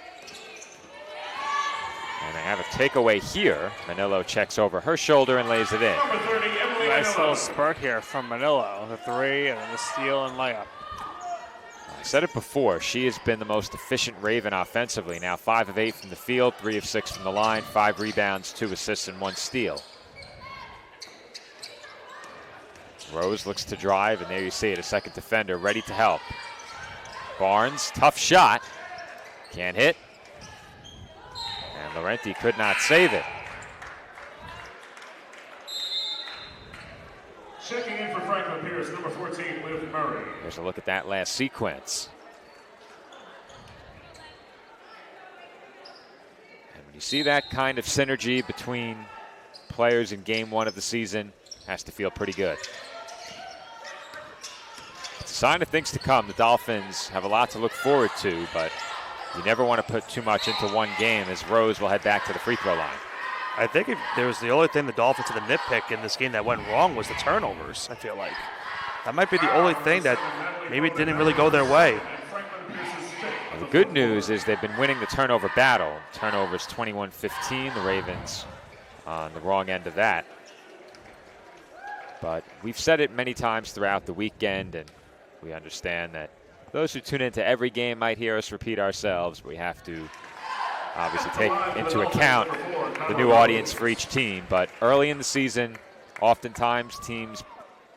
And they have a takeaway here. Manillo checks over her shoulder and lays it in. Number 30, Emily Nice Manillo. little spurt here from Manillo. The 3 and then the steal and layup. I said it before, she has been the most efficient Raven offensively. Now 5 of 8 from the field, 3 of 6 from the line, 5 rebounds, 2 assists, and 1 steal. Rose looks to drive, and there you see it, a second defender ready to help. Barnes, tough shot, can't hit. And Laurenti could not save it. Checking in for Franklin Pierce, number 14, Liv Murray. Here's a look at that last sequence. And when you see that kind of synergy between players in game 1 of the season, has to feel pretty good. It's a sign of things to come. The Dolphins have a lot to look forward to, but you never want to put too much into one game, as Rose will head back to the free throw line. I think if there was the only thing the Dolphins had to nitpick in this game that went wrong was the turnovers, I feel like. That might be the only thing that maybe didn't really go their way. Well, the good news is they've been winning the turnover battle. Turnovers 21-15, the Ravens on the wrong end of that. But we've said it many times throughout the weekend, and we understand that those who tune into every game might hear us repeat ourselves. We have to obviously take into account the new audience for each team. But early in the season, oftentimes teams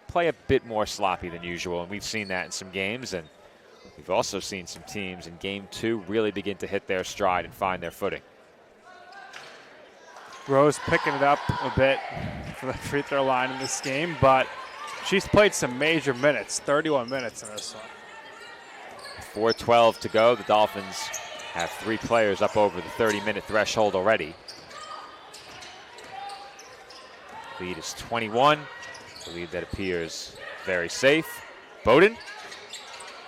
play a bit more sloppy than usual, and we've seen that in some games. And we've also seen some teams in game 2 really begin to hit their stride and find their footing. Rose picking it up a bit for the free throw line in this game, but she's played some major minutes, 31 minutes in this one. 4:12 to go. The Dolphins have 3 players up over the 30-minute threshold already. Lead is 21. A lead that appears very safe. Bowden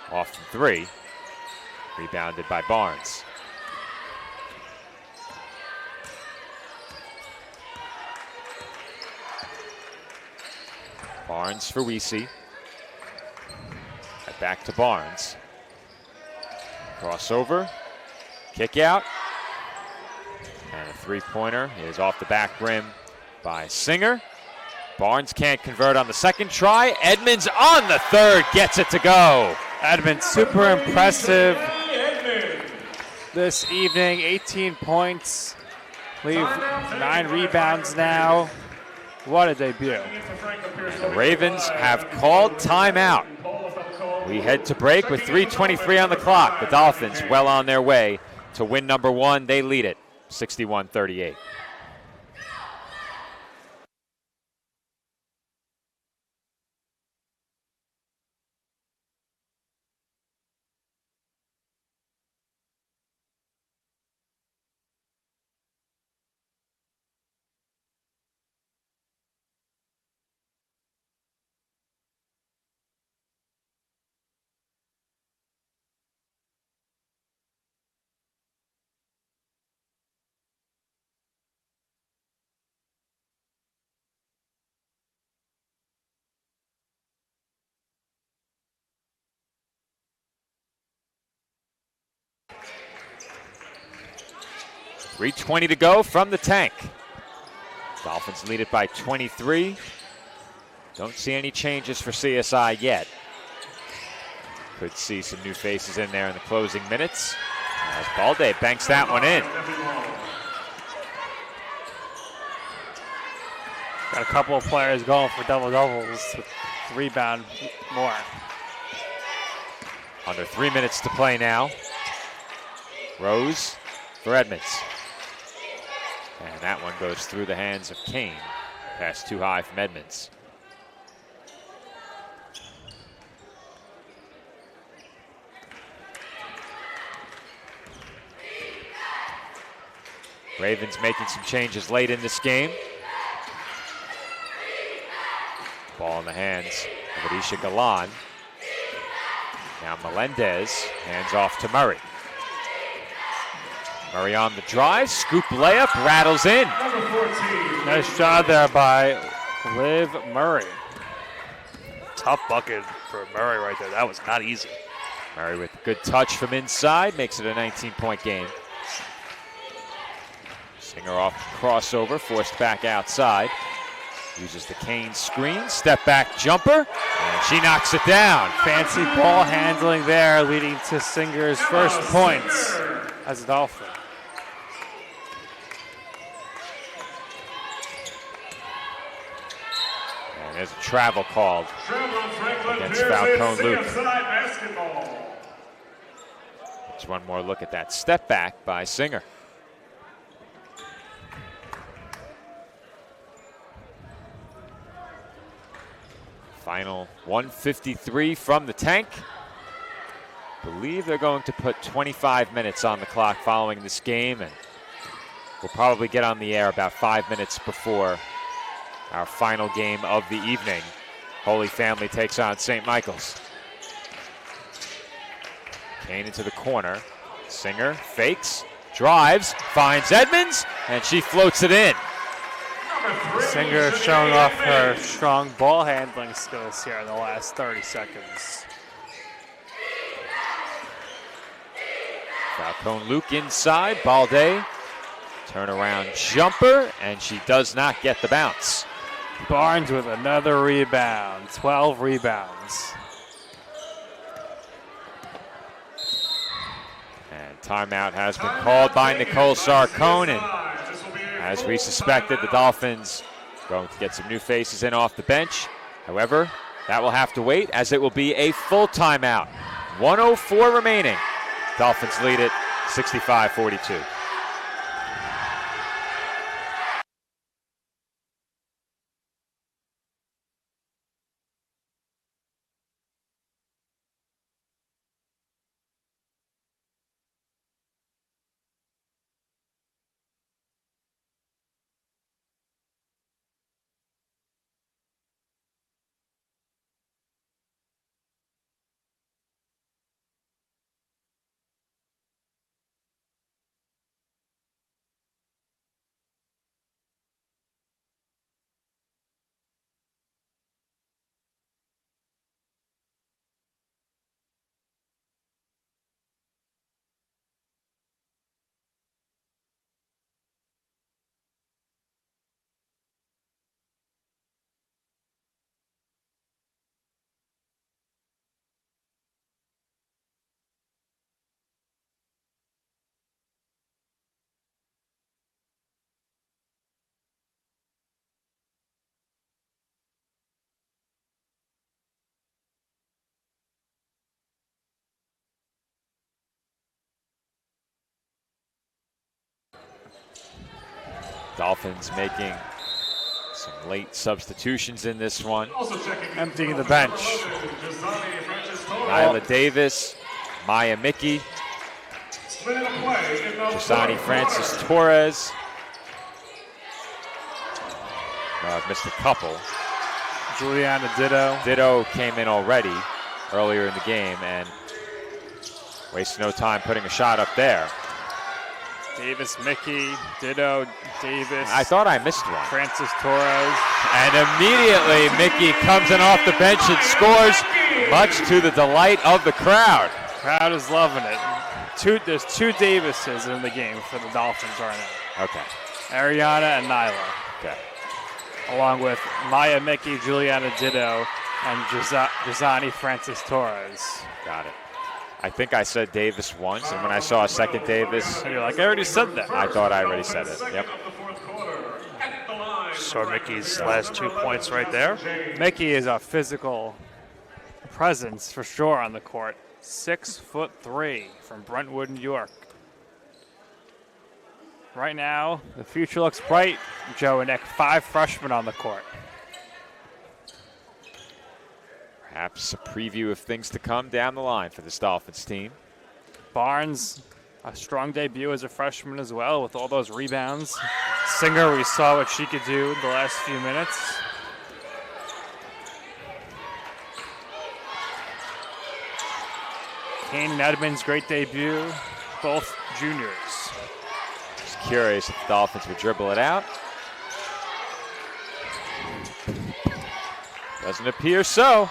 off from 3. Rebounded by Barnes. Barnes for Weesey. Back to Barnes. Crossover. Kick out. And a 3-pointer is off the back rim by Singer. Barnes can't convert on the second try. Edmonds on the third gets it to go. Edmonds super impressive this evening. 18 points. Leave 9 rebounds now. What a debut. The Ravens have called timeout. We head to break with 3:23 on the clock. The Dolphins well on their way to win number 1. They lead it 61-38. .320 to go from the tank. Dolphins lead it by 23. Don't see any changes for CSI yet. Could see some new faces in there in the closing minutes. As Balde banks that one in. Got a couple of players going for double-doubles with rebound more. Under 3 minutes to play now. Rose for Edmonds. And that one goes through the hands of Kane. Pass too high from Edmonds. Ravens making some changes late in this game. Ball in the hands of Adisha Galan. Now Melendez hands off to Murray. Murray on the drive, scoop layup, rattles in. Nice job there by Liv Murray. Tough bucket for Murray right there. That was not easy. Murray with good touch from inside, makes it a 19-point game. Singer off crossover, forced back outside. Uses the Kane screen, step back jumper, and she knocks it down. Fancy ball handling there, leading to Singer's first points as a Dolphin. And there's a travel called against Falcone Luke. Just one more look at that step back by Singer. Final 1:53 from the tank. Believe they're going to put 25 minutes on the clock following this game, and we'll probably get on the air about 5 minutes before our final game of the evening. Holy Family takes on St. Michael's. Kane into the corner. Singer fakes, drives, finds Edmonds, and she floats it in. Singer showing off her strong ball handling skills here in the last 30 seconds. Falcone Luke inside, Balde. Turnaround jumper, and she does not get the bounce. Barnes with another rebound, 12 rebounds. And timeout has been called by Nicole Sarcone, and as we suspected, the Dolphins going to get some new faces in off the bench. However, that will have to wait as it will be a full timeout. 1:04 remaining. Dolphins lead it 65-42. Dolphins making some late substitutions in this one. Emptying the bench. Nyla Davis, Maya Mickey, Jasani Francis Torres. I've missed a couple. Juliana Ditto. Ditto came in already earlier in the game and wasted no time putting a shot up there. Davis, Mickey, Ditto, Davis. I thought I missed one. Francis Torres. And immediately Mickey comes in off the bench and scores, much to the delight of the crowd. Crowd is loving it. There's two Davises in the game for the Dolphins right now. Okay. Ariana and Nyla. Okay. Along with Maya Mickey, Juliana Ditto, and Jasani Francis Torres. Got it. I think I said Davis once, and when I saw a second Davis, and you're like, I already said that. I thought I already said it. Yep. So Mickey's last 2 points right there. Mickey is a physical presence for sure on the court. 6'3" from Brentwood, New York. Right now, the future looks bright. Joe and Nick, 5 freshmen on the court. Perhaps a preview of things to come down the line for this Dolphins team. Barnes, a strong debut as a freshman as well with all those rebounds. Singer, we saw what she could do in the last few minutes. Kane and Edmonds, great debut, both juniors. Just curious if the Dolphins would dribble it out. Doesn't appear so,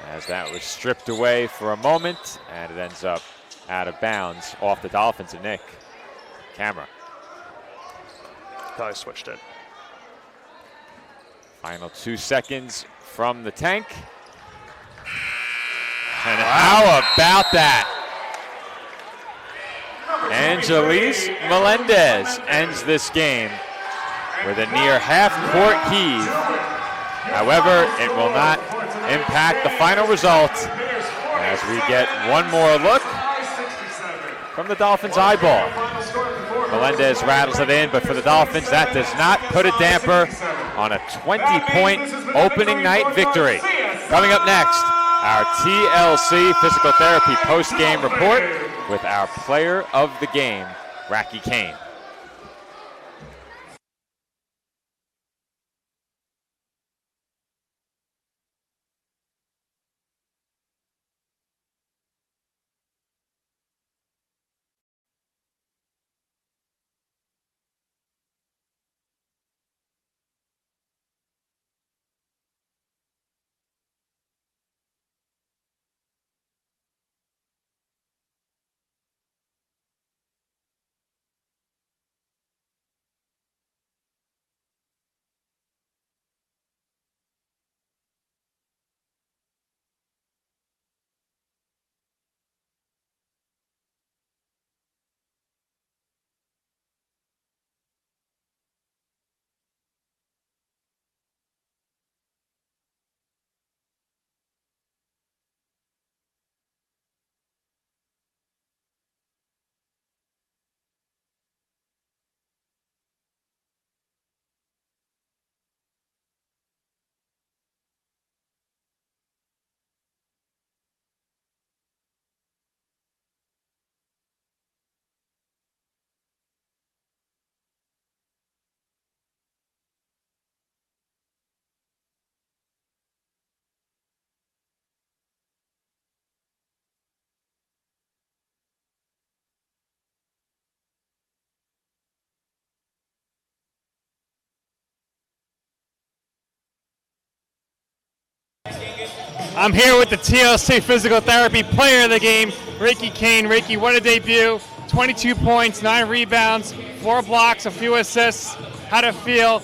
as that was stripped away for a moment, and it ends up out of bounds off the Dolphins and Nick. Camera. Probably switched it. Final 2 seconds from the tank. And how about that? Angelise Melendez ends this game with a near half-court heave. However, it will not impact the final result as we get one more look from the Dolphins' eyeball. Melendez rattles it in, but for the Dolphins, that does not put a damper on a 20-point opening night victory. Coming up next, our TLC Physical Therapy post-game report with our player of the game, Raki Kane. I'm here with the TLC Physical Therapy player of the game, Raki Kane. Raki, what a debut. 22 points, 9 rebounds, 4 blocks, a few assists. How'd it feel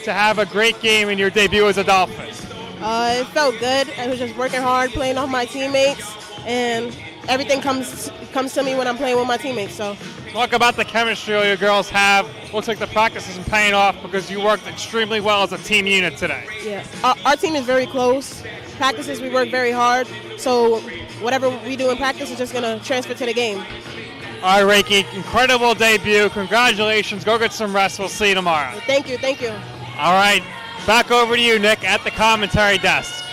to have a great game in your debut as a Dolphin? It felt good. I was just working hard, playing off my teammates, and everything comes to me when I'm playing with my teammates. So, talk about the chemistry you girls have. Looks like the practice isn't paying off because you worked extremely well as a team unit today. Yeah, our team is very close. Practices, we work very hard. So whatever we do in practice is just going to transfer to the game. All right, Reiki, incredible debut. Congratulations. Go get some rest. We'll see you tomorrow. Thank you, thank you. All right, back over to you, Nick, at the commentary desk.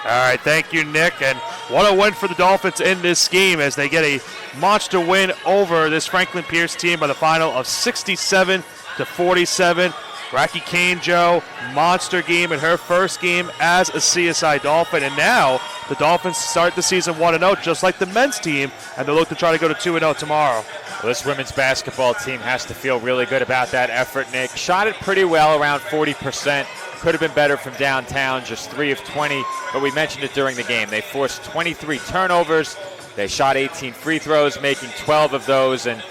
All right, thank you, Nick. And what a win for the Dolphins in this game as they get a monster win over this Franklin Pierce team by the final of 67-47. Rocky Kane, Joe, monster game in her first game as a CSI Dolphin. And now the Dolphins start the season 1-0, just like the men's team, and they look to try to go to 2-0 tomorrow. Well, this women's basketball team has to feel really good about that effort, Nick. Shot it pretty well, around 40%. Could have been better from downtown, just 3 of 20, but we mentioned it during the game. They forced 23 turnovers. They shot 18 free throws, making 12 of those, and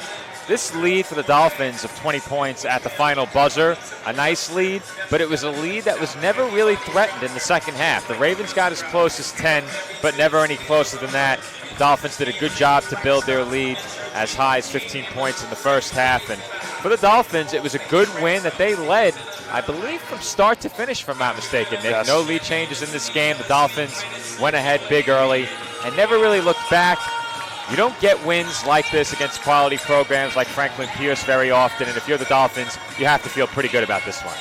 this lead for the Dolphins of 20 points at the final buzzer, a nice lead, but it was a lead that was never really threatened in the second half. The Ravens got as close as 10, but never any closer than that. The Dolphins did a good job to build their lead as high as 15 points in the first half. And for the Dolphins, it was a good win that they led, I believe, from start to finish, if I'm not mistaken, Nick. Yes. No lead changes in this game. The Dolphins went ahead big early and never really looked back. You don't get wins like this against quality programs like Franklin Pierce very often, and if you're the Dolphins, you have to feel pretty good about this one.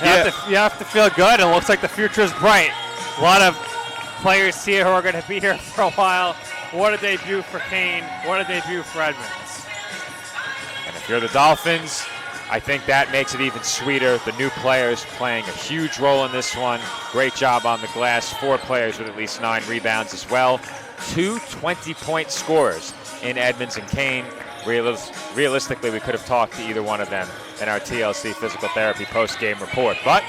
You have to feel good, and it looks like the future is bright. A lot of players here who are going to be here for a while. What a debut for Kane. What a debut for Edmonds. And if you're the Dolphins, I think that makes it even sweeter. The new players playing a huge role in this one. Great job on the glass. 4 players with at least 9 rebounds as well. 2 20-point scorers in Edmonds and Kane. Realistically, we could have talked to either one of them in our TLC Physical Therapy post-game report. But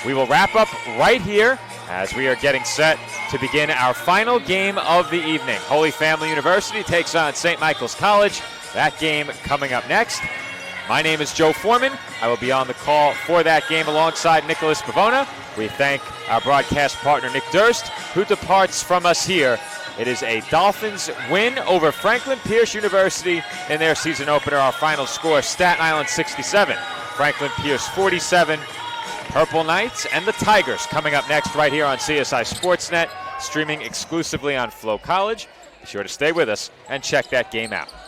we will wrap up right here as we are getting set to begin our final game of the evening. Holy Family University takes on St. Michael's College. That game coming up next. My name is Joe Foreman. I will be on the call for that game alongside Nicholas Pavona. We thank our broadcast partner, Nick Durst, who departs from us here. It is a Dolphins win over Franklin Pierce University in their season opener. Our final score, Staten Island 67, Franklin Pierce 47. Purple Knights and the Tigers coming up next right here on CSI Sportsnet, streaming exclusively on Flow College. Be sure to stay with us and check that game out.